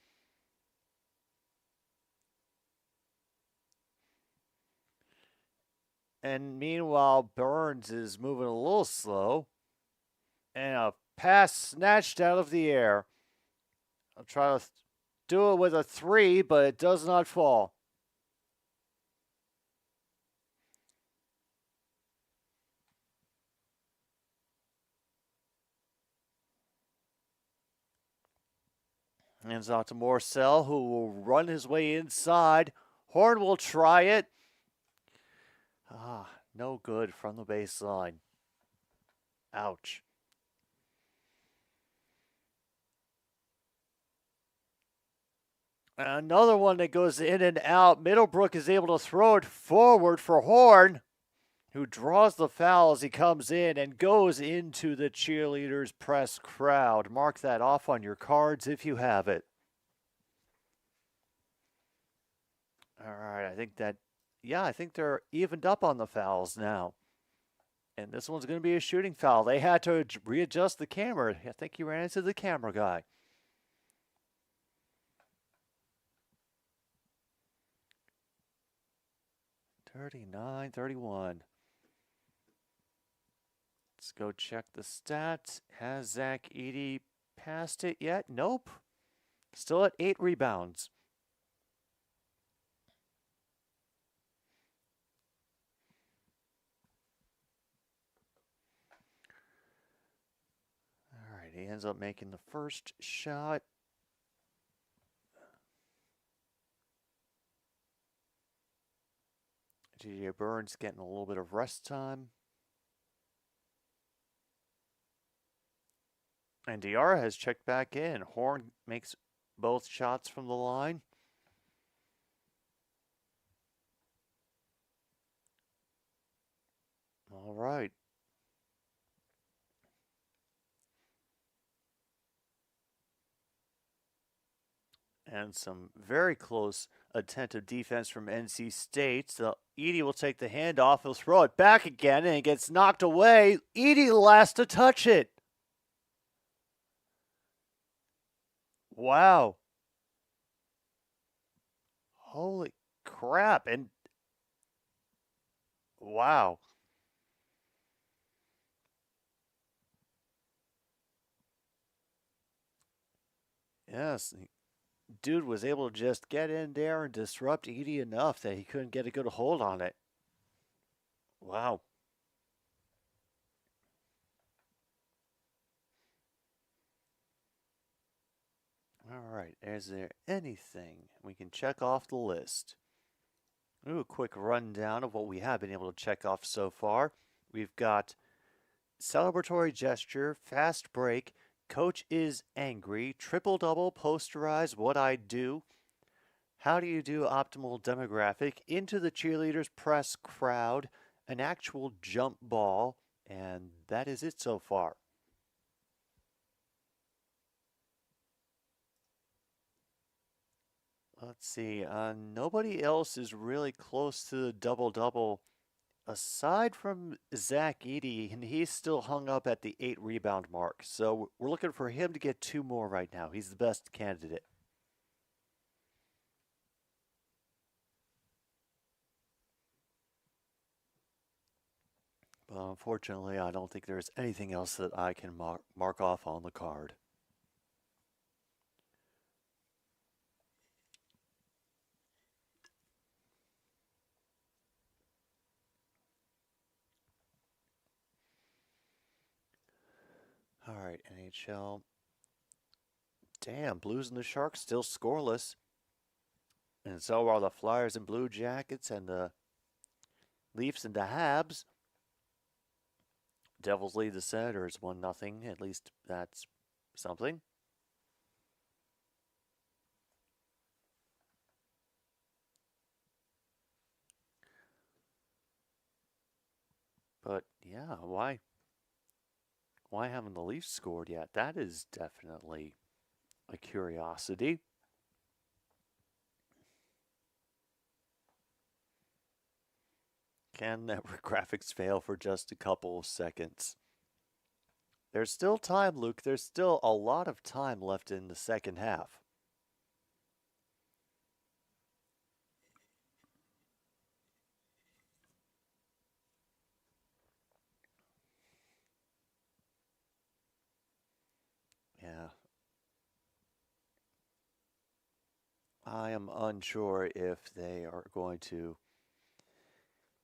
And meanwhile, Burns is moving a little slow. And a pass snatched out of the air. I'll try to do it with a 3, but it does not fall. Hands off to Morcell, who will run his way inside. Horn will try it. No good from the baseline. Ouch. Another one that goes in and out. Middlebrook is able to throw it forward for Horn, who draws the foul as he comes in and goes into the cheerleaders' press crowd. Mark that off on your cards if you have it. All right, I think they're evened up on the fouls now. And this one's going to be a shooting foul. They had to readjust the camera. I think he ran into the camera guy. (39-31). Let's go check the stats. Has Zach Edey passed it yet? Nope. Still at 8 rebounds. All right, he ends up making the first shot. J.J. Burns getting a little bit of rest time. And Diarra has checked back in. Horn makes both shots from the line. All right. And some very close attentive defense from NC State. So Edey will take the handoff. He'll throw it back again, and it gets knocked away. Edey last to touch it. Wow. Holy crap. And wow. Yes. Dude was able to just get in there and disrupt Edey enough that he couldn't get a good hold on it. Wow. All right, is there anything we can check off the list? Ooh, a quick rundown of what we have been able to check off so far. We've got celebratory gesture, fast break, coach is angry, triple-double, posterize what I do. How do you do optimal demographic? Into the cheerleaders press crowd, an actual jump ball, and that is it so far. Let's see. Nobody else is really close to the double-double aside from Zach Edey, and he's still hung up at the 8 rebound mark. So we're looking for him to get 2 more right now. He's the best candidate. But unfortunately, I don't think there's anything else that I can mark off on the card. All right, NHL. Damn, Blues and the Sharks still scoreless. And so are the Flyers and Blue Jackets and the Leafs and the Habs. Devils lead the Senators 1-0. At least that's something. But yeah, why haven't the Leafs scored yet? That is definitely a curiosity. Can network graphics fail for just a couple of seconds? There's still time, Luke. There's still a lot of time left in the second half. Yeah. I am unsure if they are going to,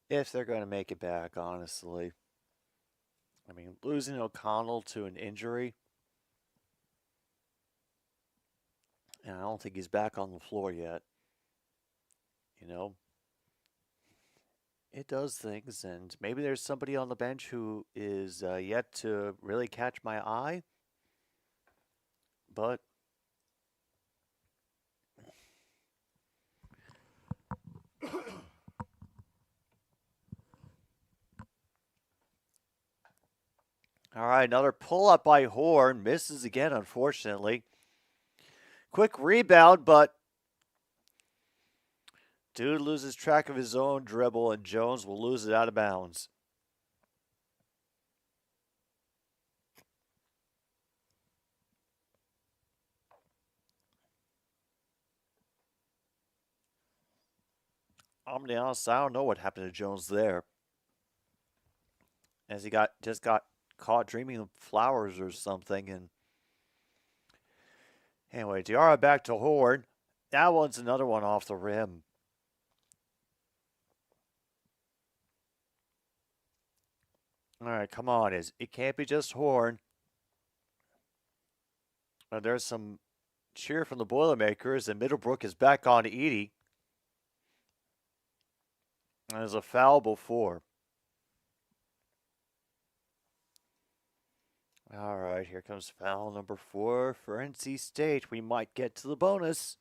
if they're going to make it back, honestly. I mean, losing O'Connell to an injury, and I don't think he's back on the floor yet. You know, it does things, and maybe there's somebody on the bench who is yet to really catch my eye. But all right, another pull-up by Horn. Misses again, unfortunately. Quick rebound, but Dude loses track of his own dribble, and Jones will lose it out of bounds. I'm going to be honest, I don't know what happened to Jones there. As he just got caught dreaming of flowers or something. And anyway, Diarra back to Horn. That one's another one off the rim. All right, come on. It can't be just Horn. There's some cheer from the Boilermakers, and Middlebrook is back on Edie. There's a foul before. All right, here comes foul number 4 for NC State. We might get to the bonus.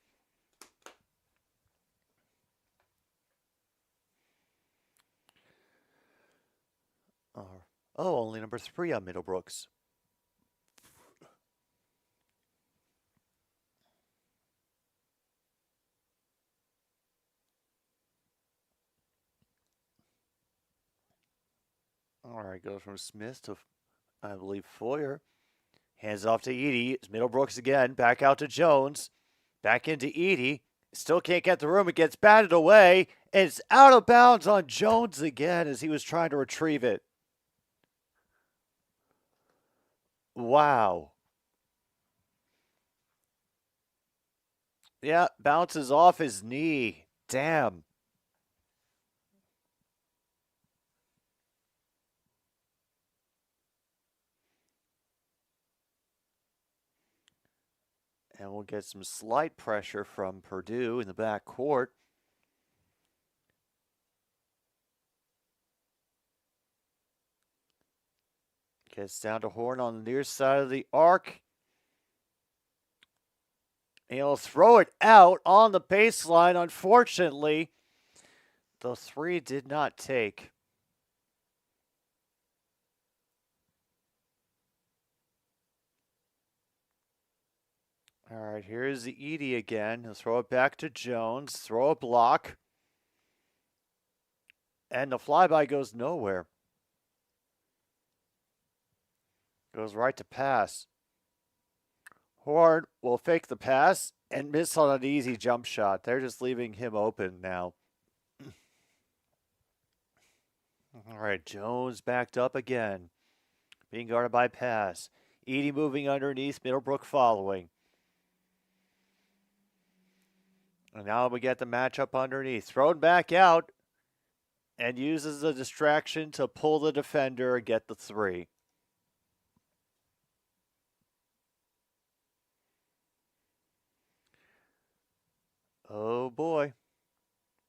Only number 3 on Middlebrooks. All right, goes from Smith to, I believe, Foyer. Hands off to Edie. It's Middlebrooks again. Back out to Jones. Back into Edie. Still can't get the room. It gets batted away. And it's out of bounds on Jones again as he was trying to retrieve it. Wow. Yeah, bounces off his knee. Damn. And we'll get some slight pressure from Purdue in the back court. Gets down to Horn on the near side of the arc. And he'll throw it out on the baseline. Unfortunately, the 3 did not take. All right, here's the Edie again. He'll throw it back to Jones. Throw a block. And the flyby goes nowhere. Goes right to pass. Horn will fake the pass and miss on an easy jump shot. They're just leaving him open now. All right, Jones backed up again. Being guarded by pass. Edie moving underneath, Middlebrook following. And now we get the matchup underneath. Thrown back out and uses the distraction to pull the defender and get the 3. Oh boy.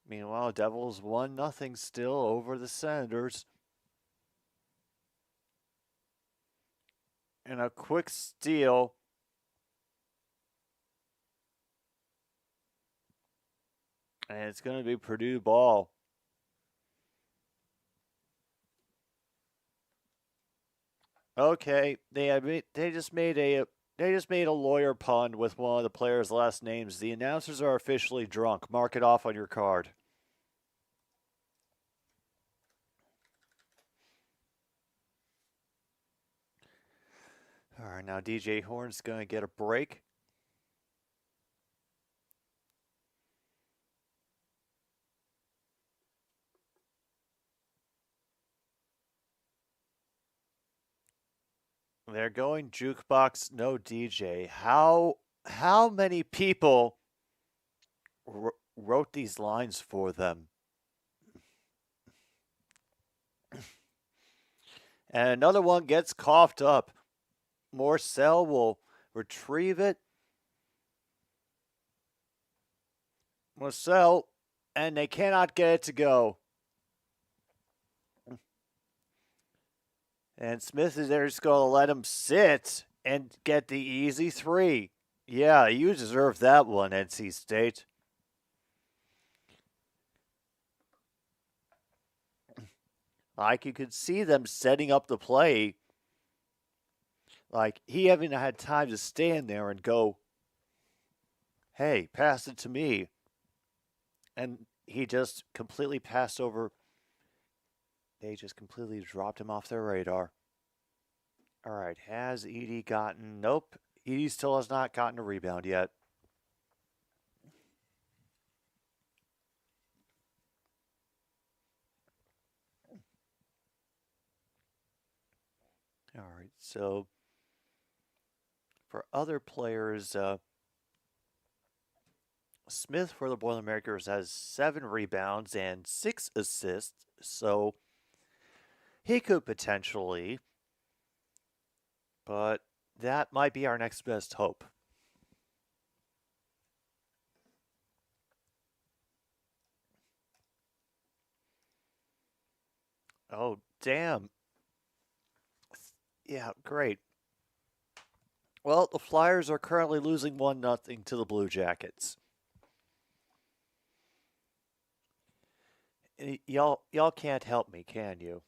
Meanwhile, Devils 1-0 still over the Senators. And a quick steal. And it's going to be Purdue ball. Okay, they just made a lawyer pun with one of the players' last names. The announcers are officially drunk. Mark it off on your card. All right, now DJ Horn's going to get a break. They're going jukebox, no DJ. How many people wrote these lines for them? And another one gets coughed up. Morcell will retrieve it. Morcell, and they cannot get it to go. And Smith is there just going to let him sit and get the easy 3. Yeah, you deserve that one, NC State. Like, you could see them setting up the play. Like, he haven't had time to stand there and go, hey, pass it to me. And he just completely passed over. They just completely dropped him off their radar. All right, has Edey gotten... Nope, Edey still has not gotten a rebound yet. All right, so for other players, Smith for the Boilermakers has 7 rebounds and 6 assists, so he could potentially, but that might be our next best hope. Oh, damn. Yeah, great. Well, the Flyers are currently losing 1-0 to the Blue Jackets. Y'all can't help me, can you?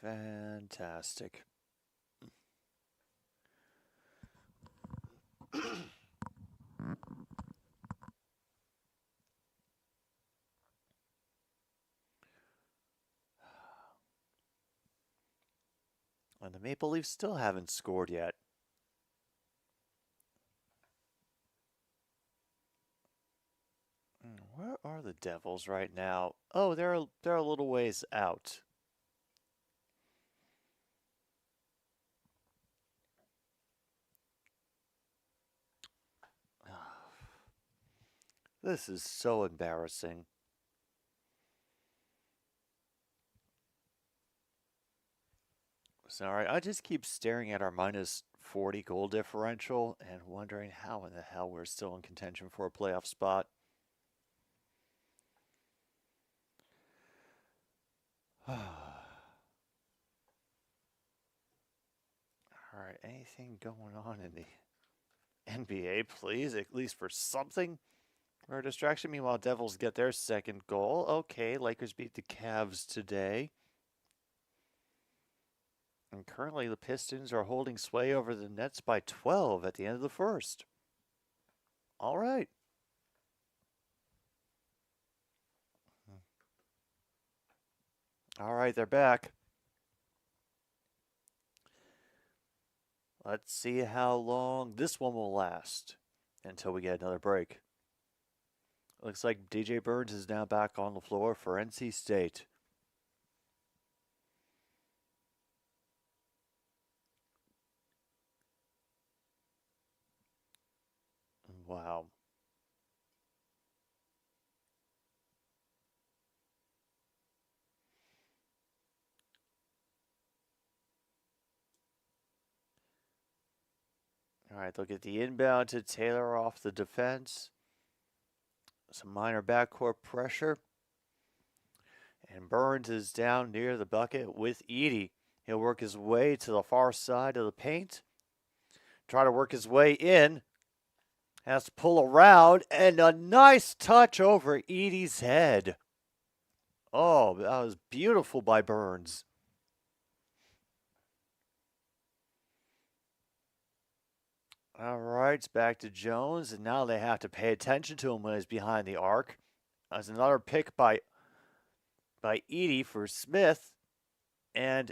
Fantastic. And the Maple Leafs still haven't scored yet. Where are the Devils right now? Oh, they're a little ways out. This is so embarrassing. Sorry, I just keep staring at our minus 40 goal differential and wondering how in the hell we're still in contention for a playoff spot. All right, anything going on in the NBA, please, at least for something? Or a distraction. Meanwhile, Devils get their second goal. Okay, Lakers beat the Cavs today. And currently, the Pistons are holding sway over the Nets by 12 at the end of the first. All right. All right, they're back. Let's see how long this one will last until we get another break. Looks like DJ Burns is now back on the floor for NC State. Wow. All right, they'll get the inbound to Taylor off the defense. Some minor backcourt pressure. And Burns is down near the bucket with Edey. He'll work his way to the far side of the paint. Try to work his way in. Has to pull around. And a nice touch over Edey's head. Oh, that was beautiful by Burns. All right, it's back to Jones. And now they have to pay attention to him when he's behind the arc. That's another pick by Edey for Smith. And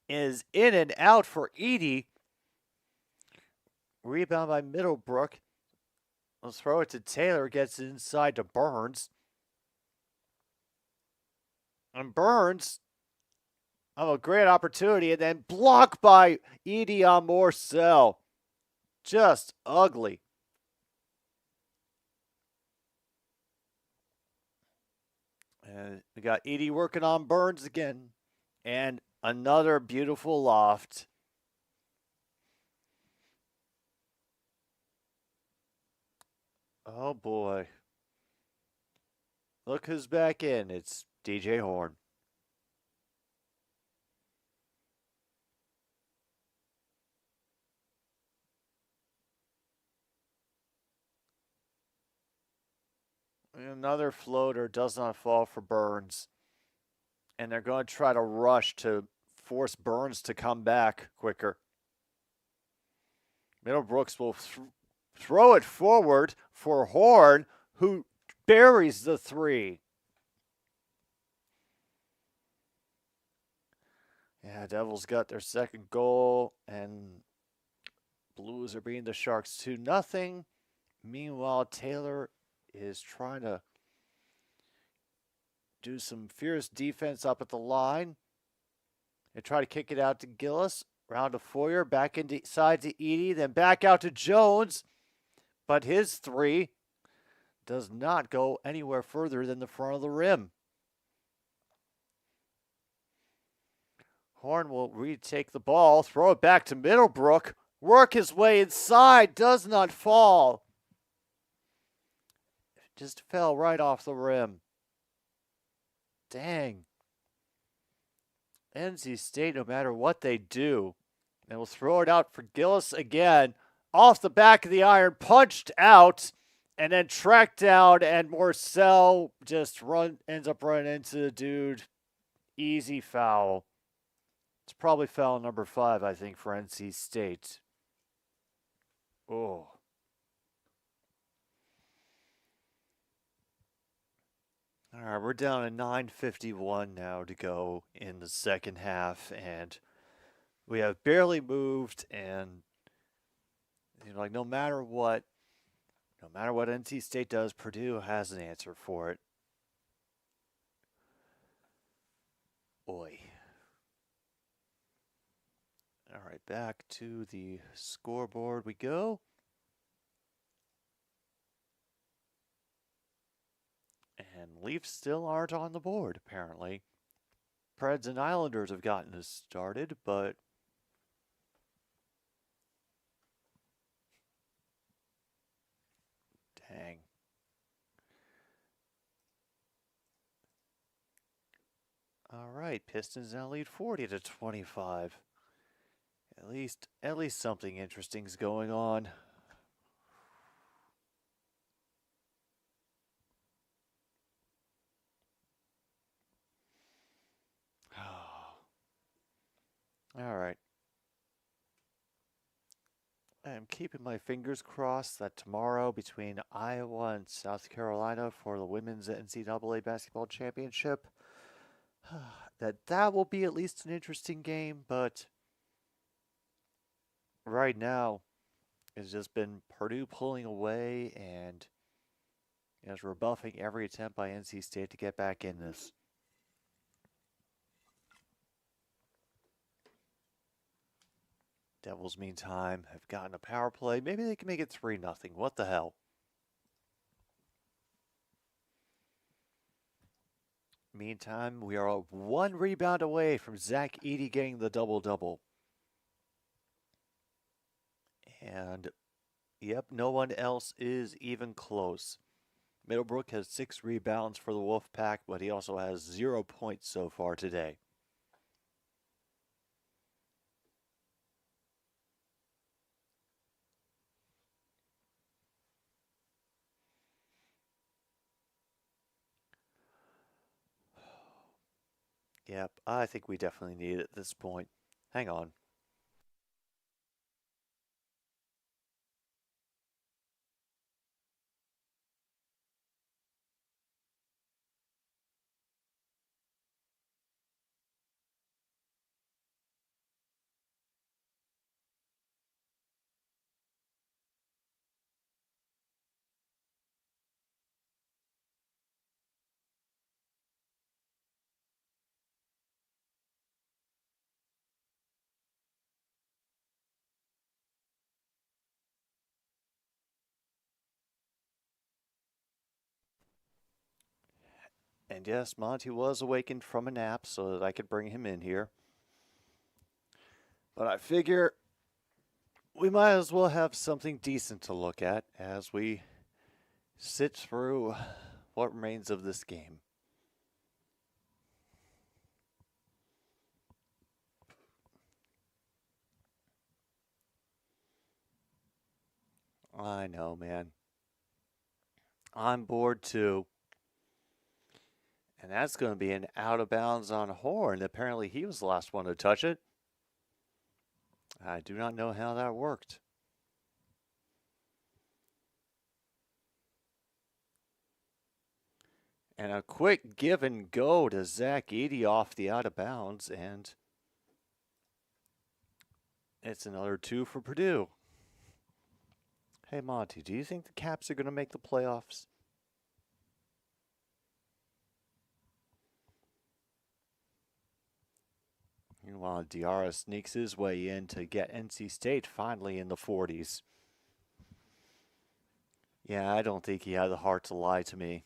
is in and out for Edey. Rebound by Middlebrook. Let's throw it to Taylor. Gets it inside to Burns. And Burns, a great opportunity. And then blocked by Edey on Morcell. Just ugly. And we got Edey working on Burns again. And another beautiful loft. Oh boy. Look who's back in. It's DJ Horn. Another floater does not fall for Burns. And they're going to try to rush to force Burns to come back quicker. Middlebrooks will throw it forward for Horn, who buries the three. Yeah, Devils got their second goal, and Blues are beating the Sharks 2-0. Meanwhile, Taylor is trying to do some fierce defense up at the line. They try to kick it out to Gillis. Round to Foyer, back inside to Edie, then back out to Jones. But his three does not go anywhere further than the front of the rim. Horn will retake the ball, throw it back to Middlebrook, work his way inside, does not fall. Just fell right off the rim. Dang. NC State, no matter what they do, they will throw it out for Gillis again. Off the back of the iron, punched out, and then tracked down, and Morcell just ends up running into the dude. Easy foul. It's probably foul number 5, I think, for NC State. Oh. All right, we're down to 9:51 now to go in the second half, and we have barely moved, and no matter what NC State does, Purdue has an answer for it. Oi. All right, back to the scoreboard we go. And Leafs still aren't on the board, apparently. Preds and Islanders have gotten us started, but dang. All right, Pistons now lead 40-25. At least something interesting is going on. All right. I'm keeping my fingers crossed that tomorrow between Iowa and South Carolina for the women's NCAA basketball championship, that will be at least an interesting game, but right now it's just been Purdue pulling away and is rebuffing every attempt by NC State to get back in this. Devils, meantime, have gotten a power play. Maybe they can make it 3-0. What the hell? Meantime, we are one rebound away from Zach Edey getting the double-double. And, yep, no one else is even close. Middlebrook has 6 rebounds for the Wolfpack, but he also has 0 points so far today. Yep, I think we definitely need it at this point. Hang on. And yes, Monty was awakened from a nap so that I could bring him in here. But I figure we might as well have something decent to look at as we sit through what remains of this game. I know, man. I'm bored too. And that's going to be an out of bounds on Horn. Apparently he was the last one to touch it. I do not know how that worked. And a quick give and go to Zach Edey off the out of bounds, and it's another 2 for Purdue. Hey, Monty, do you think the Caps are going to make the playoffs? Meanwhile, Diarra sneaks his way in to get NC State finally in the 40s. Yeah, I don't think he had the heart to lie to me.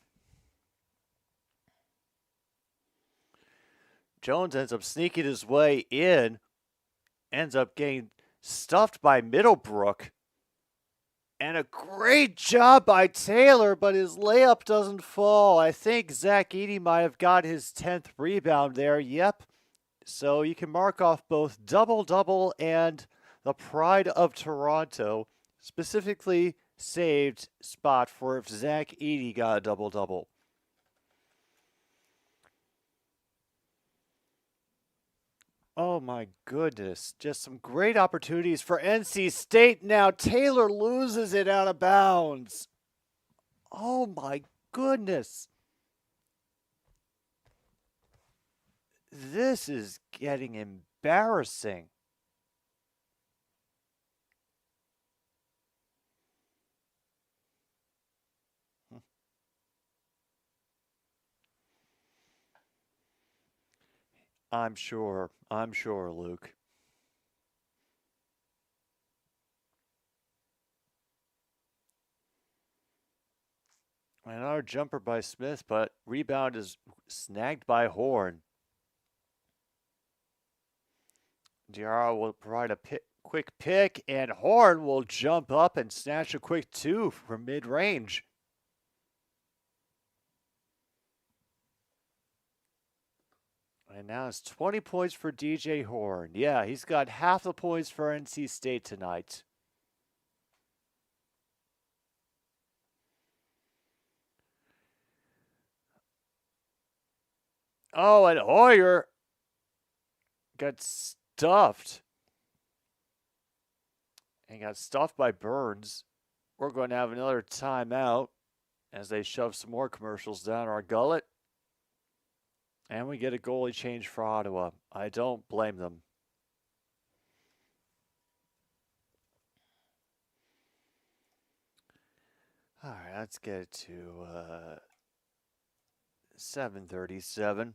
Jones ends up sneaking his way in, ends up getting stuffed by Middlebrook. And a great job by Taylor, but his layup doesn't fall. I think Zach Edey might have got his 10th rebound there. Yep. So you can mark off both double-double and the pride of Toronto. Specifically saved spot for if Zach Edey got a double-double. Oh my goodness. Just some great opportunities for NC State now. Taylor loses it out of bounds. Oh my goodness. This is getting embarrassing. I'm sure, Luke. Another jumper by Smith, but rebound is snagged by Horn. Diarra will provide a quick pick, and Horn will jump up and snatch a quick 2 from mid-range. And now it's 20 points for DJ Horn. Yeah, he's got half the points for NC State tonight. Oh, and Hoyer got stuffed. And got stuffed by Burns. We're going to have another timeout as they shove some more commercials down our gullet. And we get a goalie change for Ottawa. I don't blame them. All right, let's get it to 7:37.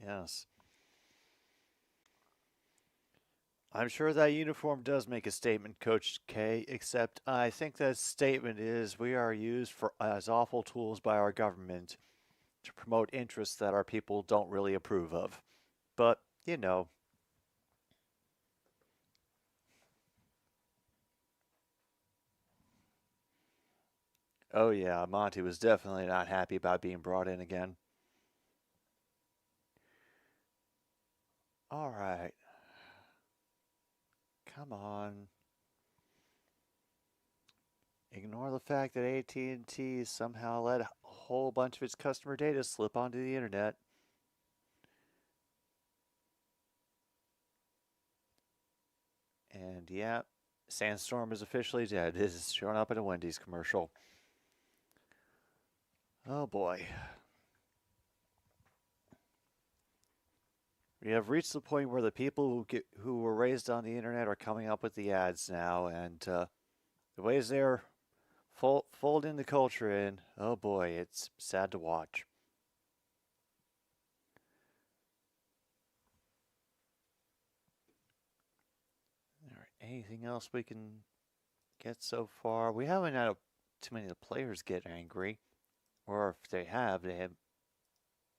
Yes. I'm sure that uniform does make a statement, Coach K, except I think that statement is we are used as awful tools by our government to promote interests that our people don't really approve of. But, you know. Oh yeah, Monty was definitely not happy about being brought in again. All right. Come on. Ignore the fact that AT&T somehow let a whole bunch of its customer data slip onto the internet. And yeah, Sandstorm is officially dead. This is showing up in a Wendy's commercial. Oh boy. We have reached the point where the people who were raised on the internet are coming up with the ads now, and the ways they're folding the culture in, oh boy, it's sad to watch. All right, anything else we can get so far? We haven't had too many of the players get angry, or if they have,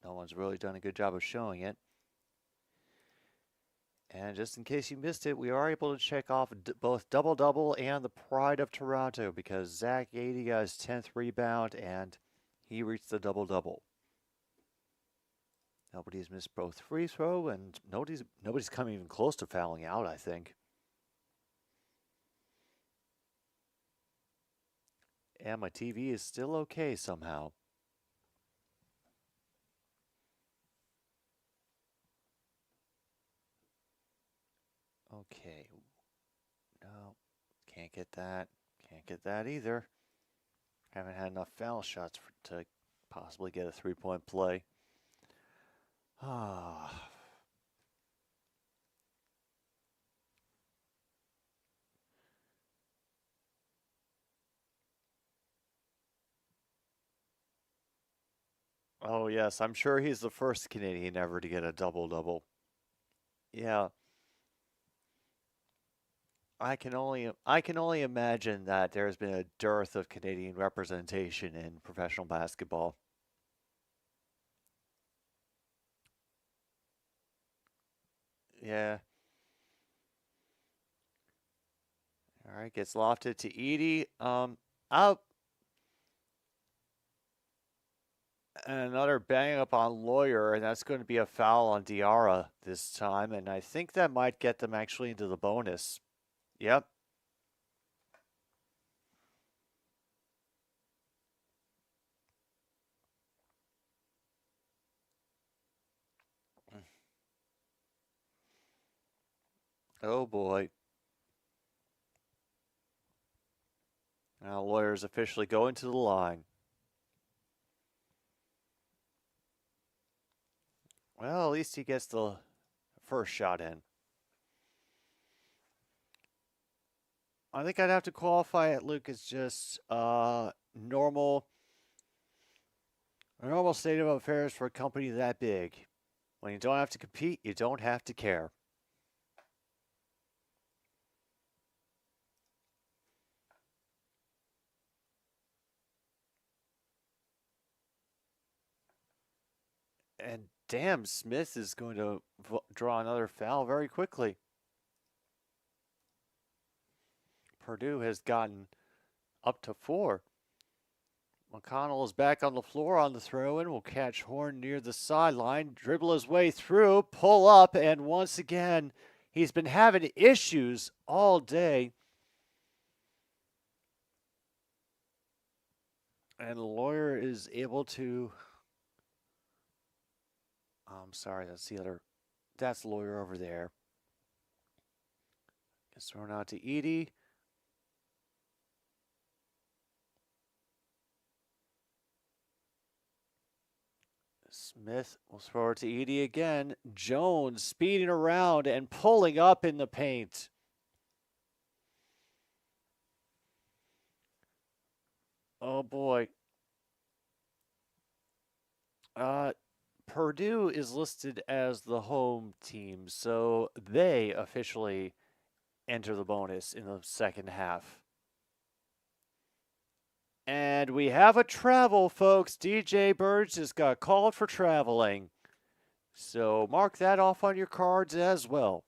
no one's really done a good job of showing it. And just in case you missed it, we are able to check off both double-double and the pride of Toronto because Zach Edey got his 10th rebound and he reached the double-double. Nobody's missed both free throw and nobody's coming even close to fouling out, I think. And my TV is still okay somehow. Okay. No, can't get that. Can't get that either. Haven't had enough foul shots to possibly get a three-point play. Ah. Oh, yes, I'm sure he's the first Canadian ever to get a double-double. Yeah. I can only imagine that there's been a dearth of Canadian representation in professional basketball. Yeah. All right, gets lofted to Edie. Out. And another bang up on Lawyer, and that's going to be a foul on Diarra this time, and I think that might get them actually into the bonus. Yep. Oh boy. Now Lawyer's officially going to the line. Well, at least he gets the first shot in. I think I'd have to qualify it, Luke, as just normal a normal state of affairs for a company that big. When you don't have to compete, you don't have to care. And damn, Smith is going to draw another foul very quickly. Purdue has gotten up to 4. McConnell is back on the floor on the throw-in. Will catch Horn near the sideline, dribble his way through, pull up, and once again, he's been having issues all day. And Lawyer is able to... I'm sorry, that's Lawyer over there. Gets thrown out to Edie. Smith will throw it to Edie again. Jones speeding around and pulling up in the paint. Oh boy. Purdue is listed as the home team, so they officially enter the bonus in the second half. And we have a travel, folks. DJ Birds just got called for traveling. So mark that off on your cards as well.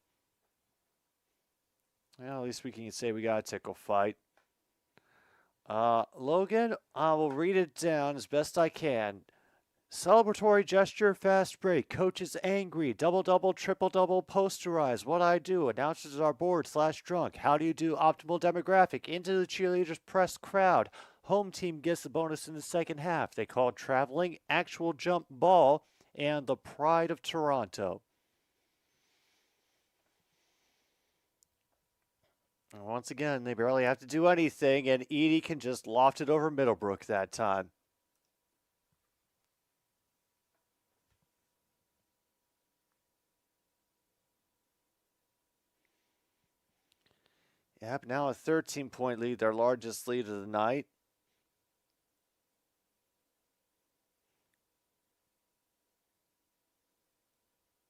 Well, at least we can say we got a tickle fight. Logan, I will read it down as best I can. Celebratory gesture, fast break. Coach is angry. Double-double, triple-double, posterize. What I do. Announcers are bored / drunk. How do you do? Optimal demographic. Into the cheerleaders press crowd. Home team gets the bonus in the second half. They call traveling, actual jump ball, and the pride of Toronto. And once again, they barely have to do anything, and Edie can just loft it over Middlebrook that time. Yep, now a 13-point lead, their largest lead of the night.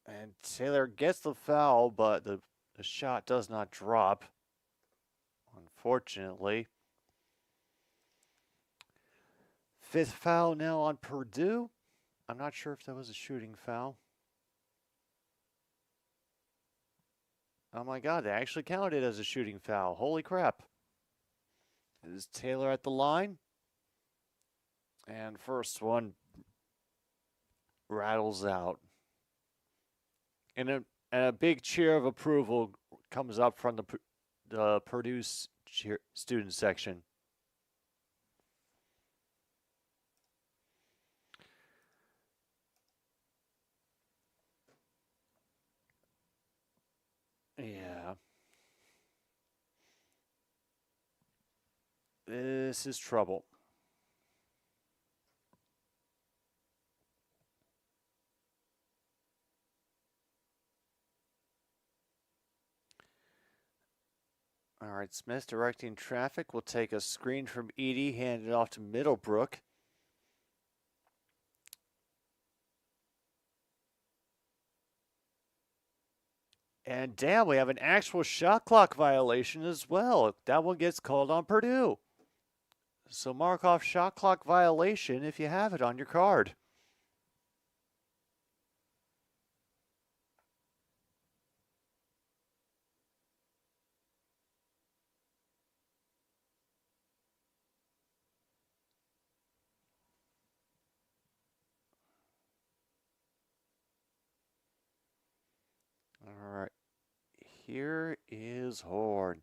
And Taylor gets the foul, but the shot does not drop, unfortunately. 5th foul now on Purdue. I'm not sure if that was a shooting foul. Oh my God, they actually counted it as a shooting foul. Holy crap. Is Taylor at the line? And first one rattles out. And a big cheer of approval comes up from the Purdue student section. Yeah. This is trouble. All right, Smith directing traffic will take a screen from Edie, hand it off to Middlebrook. And damn, we have an actual shot clock violation as well. That one gets called on Purdue. So mark off shot clock violation if you have it on your card. All right. Here is Horn.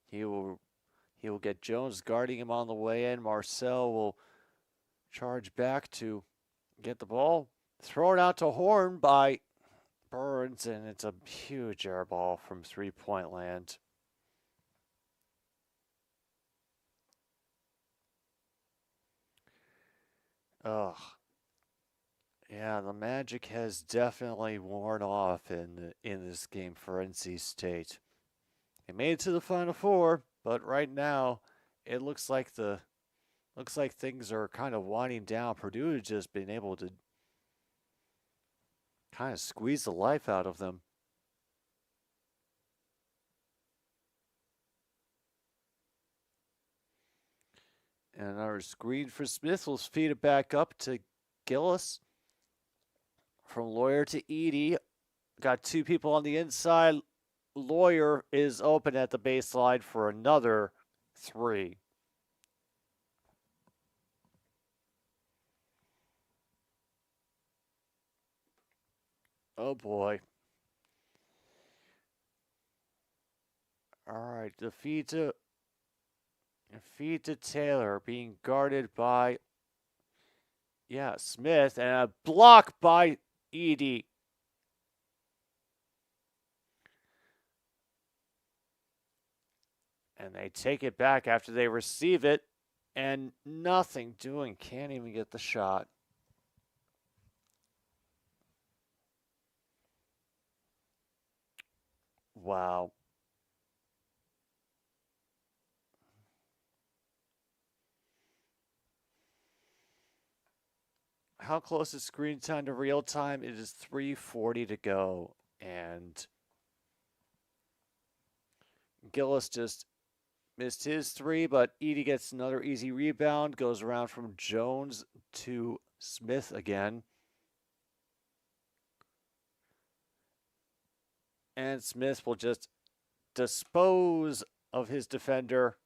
He will get Jones guarding him on the way in. Marcel will charge back to get the ball. Thrown out to Horn by Burns, and it's a huge air ball from three-point land. Ugh. Yeah, the magic has definitely worn off in this game for NC State. They made it to the Final Four, but right now it looks like things are kind of winding down. Purdue has just been able to kind of squeeze the life out of them. And another screen for Smith will feed it back up to Gillis. From Lawyer to Edie. Got two people on the inside. Lawyer is open at the baseline for another three. Oh boy. All right, the feed to Taylor, being guarded by Smith, and a block by Edie. And they take it back after they receive it, and nothing doing. Can't even get the shot. Wow. How close is screen time to real time? It is 3:40 to go, and Gillis just missed his three, but Edie gets another easy rebound, goes around from Jones to Smith again. And Smith will just dispose of his defender.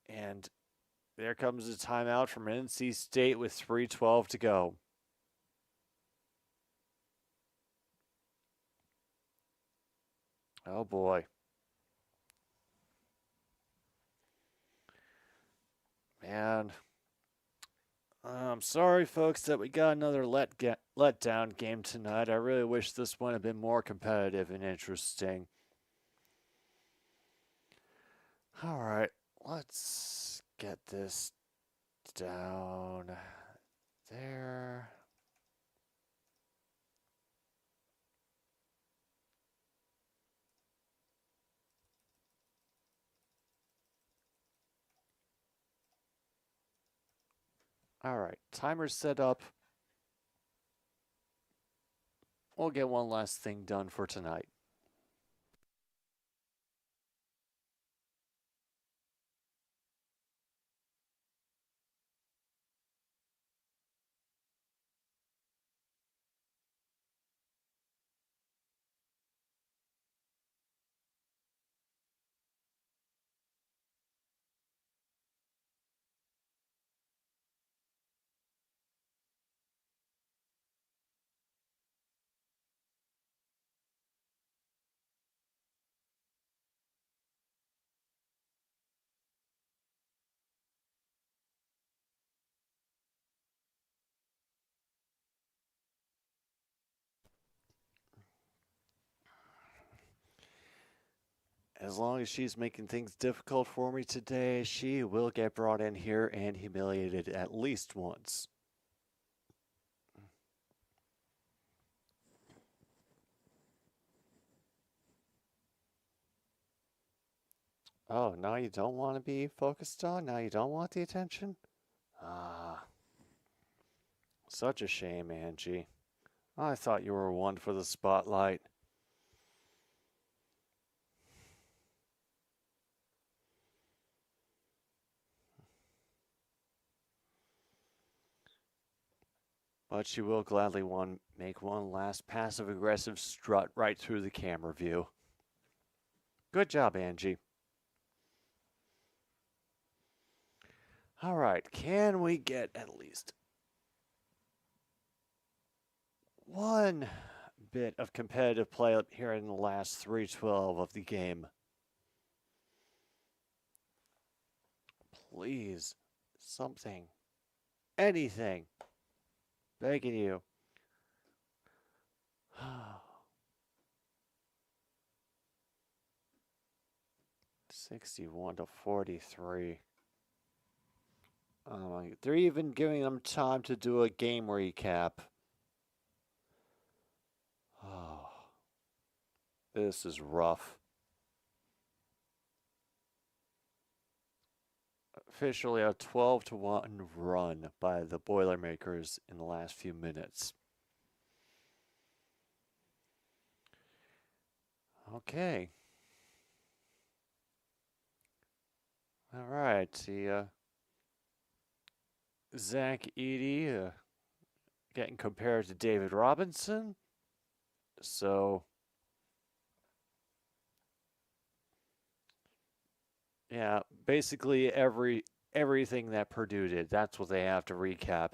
And there comes a timeout from NC State with 3:12 to go. Oh boy. Man. I'm sorry, folks, that we got another letdown game tonight. I really wish this one had been more competitive and interesting. All right, let's get this down there. All right, timer's set up. We'll get one last thing done for tonight. As long as she's making things difficult for me today, she will get brought in here and humiliated at least once. Oh, now you don't want to be focused on? Now you don't want the attention? Ah, such a shame, Angie. I thought you were one for the spotlight. But she will gladly make one last passive-aggressive strut right through the camera view. Good job, Angie. All right, can we get at least one bit of competitive play up here in the last 3:12 of the game? Please, something, anything. Begging you. 61 to 43. They're even giving them time to do a game recap. Oh, this is rough. Officially a 12-1 run by the Boilermakers in the last few minutes. Okay. All right. The Zach Edey getting compared to David Robinson. So, yeah, basically everything that Purdue did, that's what they have to recap.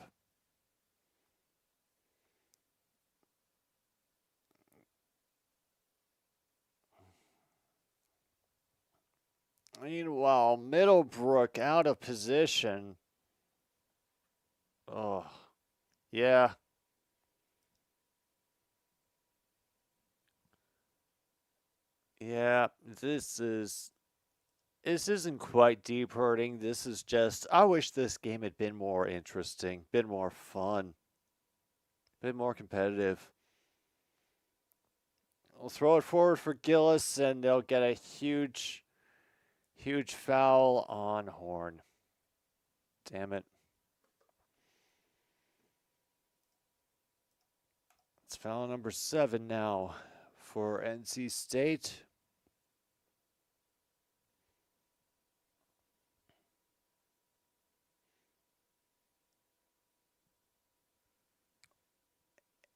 Meanwhile, Middlebrook out of position. Oh, yeah. Yeah, this isn't quite deep hurting. This is just, I wish this game had been more interesting, been more fun, been more competitive. We'll throw it forward for Gillis, and they'll get a huge foul on Horn. Damn it. It's foul number 7 now for NC State.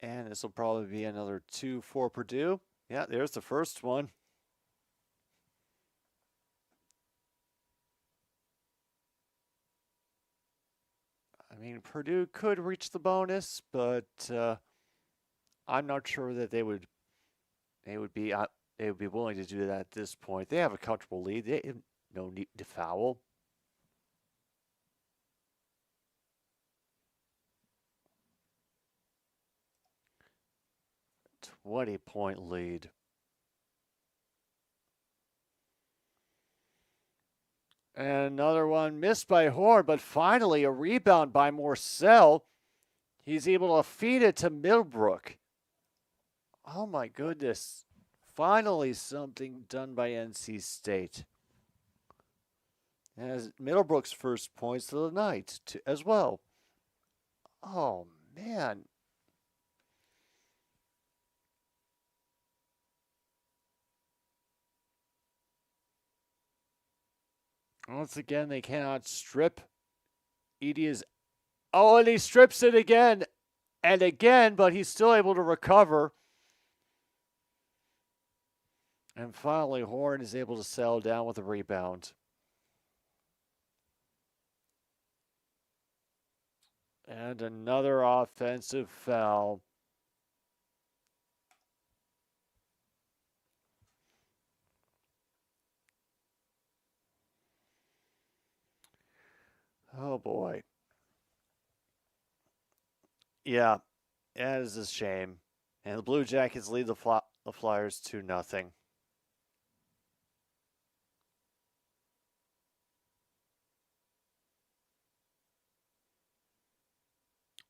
And this will probably be another 2 for Purdue. Yeah, there's the first one. I mean, Purdue could reach the bonus, but I'm not sure that they would be willing to do that at this point. They have a comfortable lead. They have no need to foul. A 20-point lead. And another one missed by Horn, but finally a rebound by Morcell. He's able to feed it to Middlebrook. Oh my goodness. Finally something done by NC State. As Middlebrook's first points of the night as well. Oh man. Once again, they cannot strip. Edey is... Oh, and he strips it again and again, but he's still able to recover. And finally, Horn is able to settle down with a rebound. And another offensive foul. Oh boy. Yeah, that is a shame. And the Blue Jackets lead the Flyers 2-0.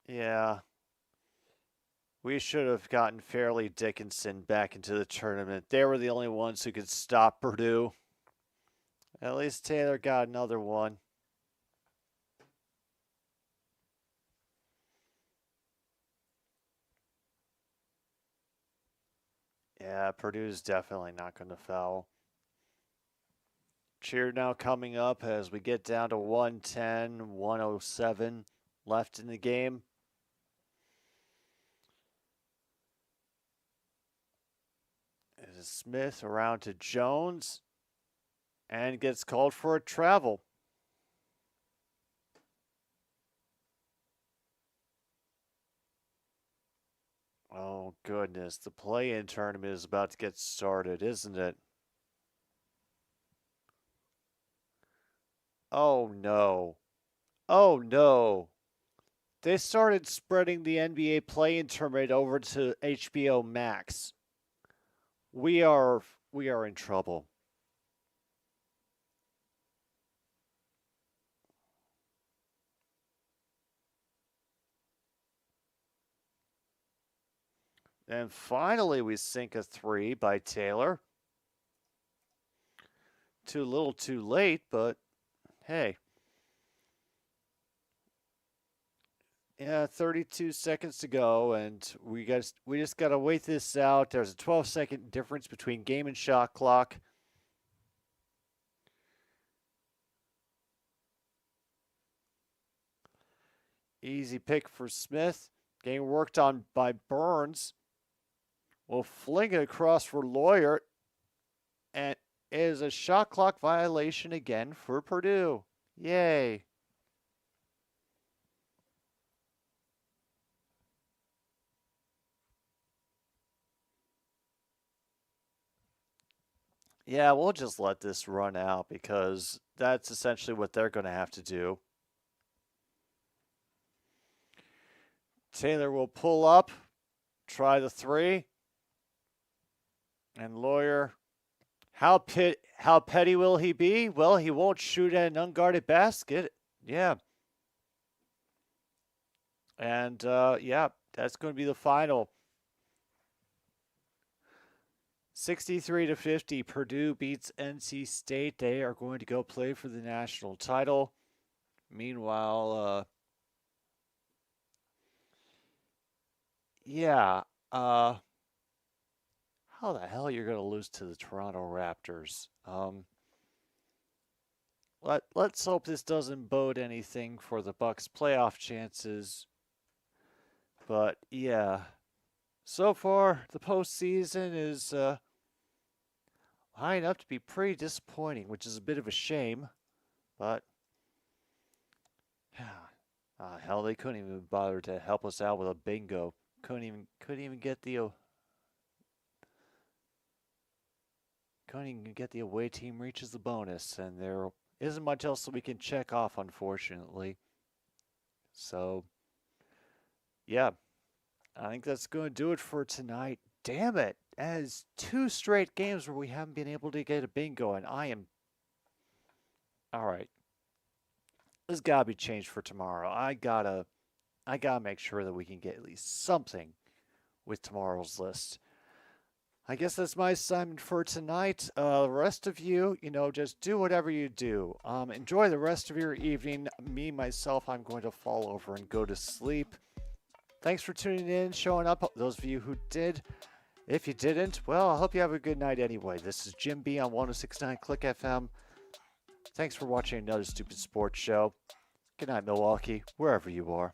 Yeah. We should have gotten Fairleigh Dickinson back into the tournament. They were the only ones who could stop Purdue. At least Taylor got another one. Yeah, Purdue's definitely not going to foul. Cheer now coming up as we get down to 110, 107 left in the game. This is Smith around to Jones and gets called for a travel. Oh, goodness. The play-in tournament is about to get started, isn't it? Oh, no. Oh, no. They started spreading the NBA play-in tournament over to HBO Max. We are in trouble. And finally, we sink a three by Taylor. Too little, too late, but hey. Yeah, 32 seconds to go, and we just gotta wait this out. There's a 12-second difference between game and shot clock. Easy pick for Smith. Getting worked on by Burns. Will fling it across for Lawyer, and it is a shot clock violation again for Purdue. Yay. Yeah, we'll just let this run out because that's essentially what they're going to have to do. Taylor will pull up, try the three. And Lawyer, how petty will he be? Well, he won't shoot at an unguarded basket. Yeah. And, yeah, that's going to be the final. 63-50, Purdue beats NC State. They are going to go play for the national title. Meanwhile, yeah, how the hell you're going to lose to the Toronto Raptors? Let's hope this doesn't bode anything for the Bucks' playoff chances. But yeah, so far the postseason is high enough to be pretty disappointing, which is a bit of a shame. But hell, they couldn't even bother to help us out with a bingo. Couldn't even get the away team reaches the bonus, and there isn't much else that we can check off, unfortunately. So, yeah, I think that's going to do it for tonight. Damn it. That is 2 straight games where we haven't been able to get a bingo, and I am... All right. This got to be changed for tomorrow. I gotta make sure that we can get at least something with tomorrow's list. I guess that's my assignment for tonight. The rest of you, just do whatever you do. Enjoy the rest of your evening. Me, myself, I'm going to fall over and go to sleep. Thanks for tuning in, showing up. Those of you who did. If you didn't, well, I hope you have a good night anyway. This is Jim B on 106.9 Click FM. Thanks for watching another stupid sports show. Good night, Milwaukee, wherever you are.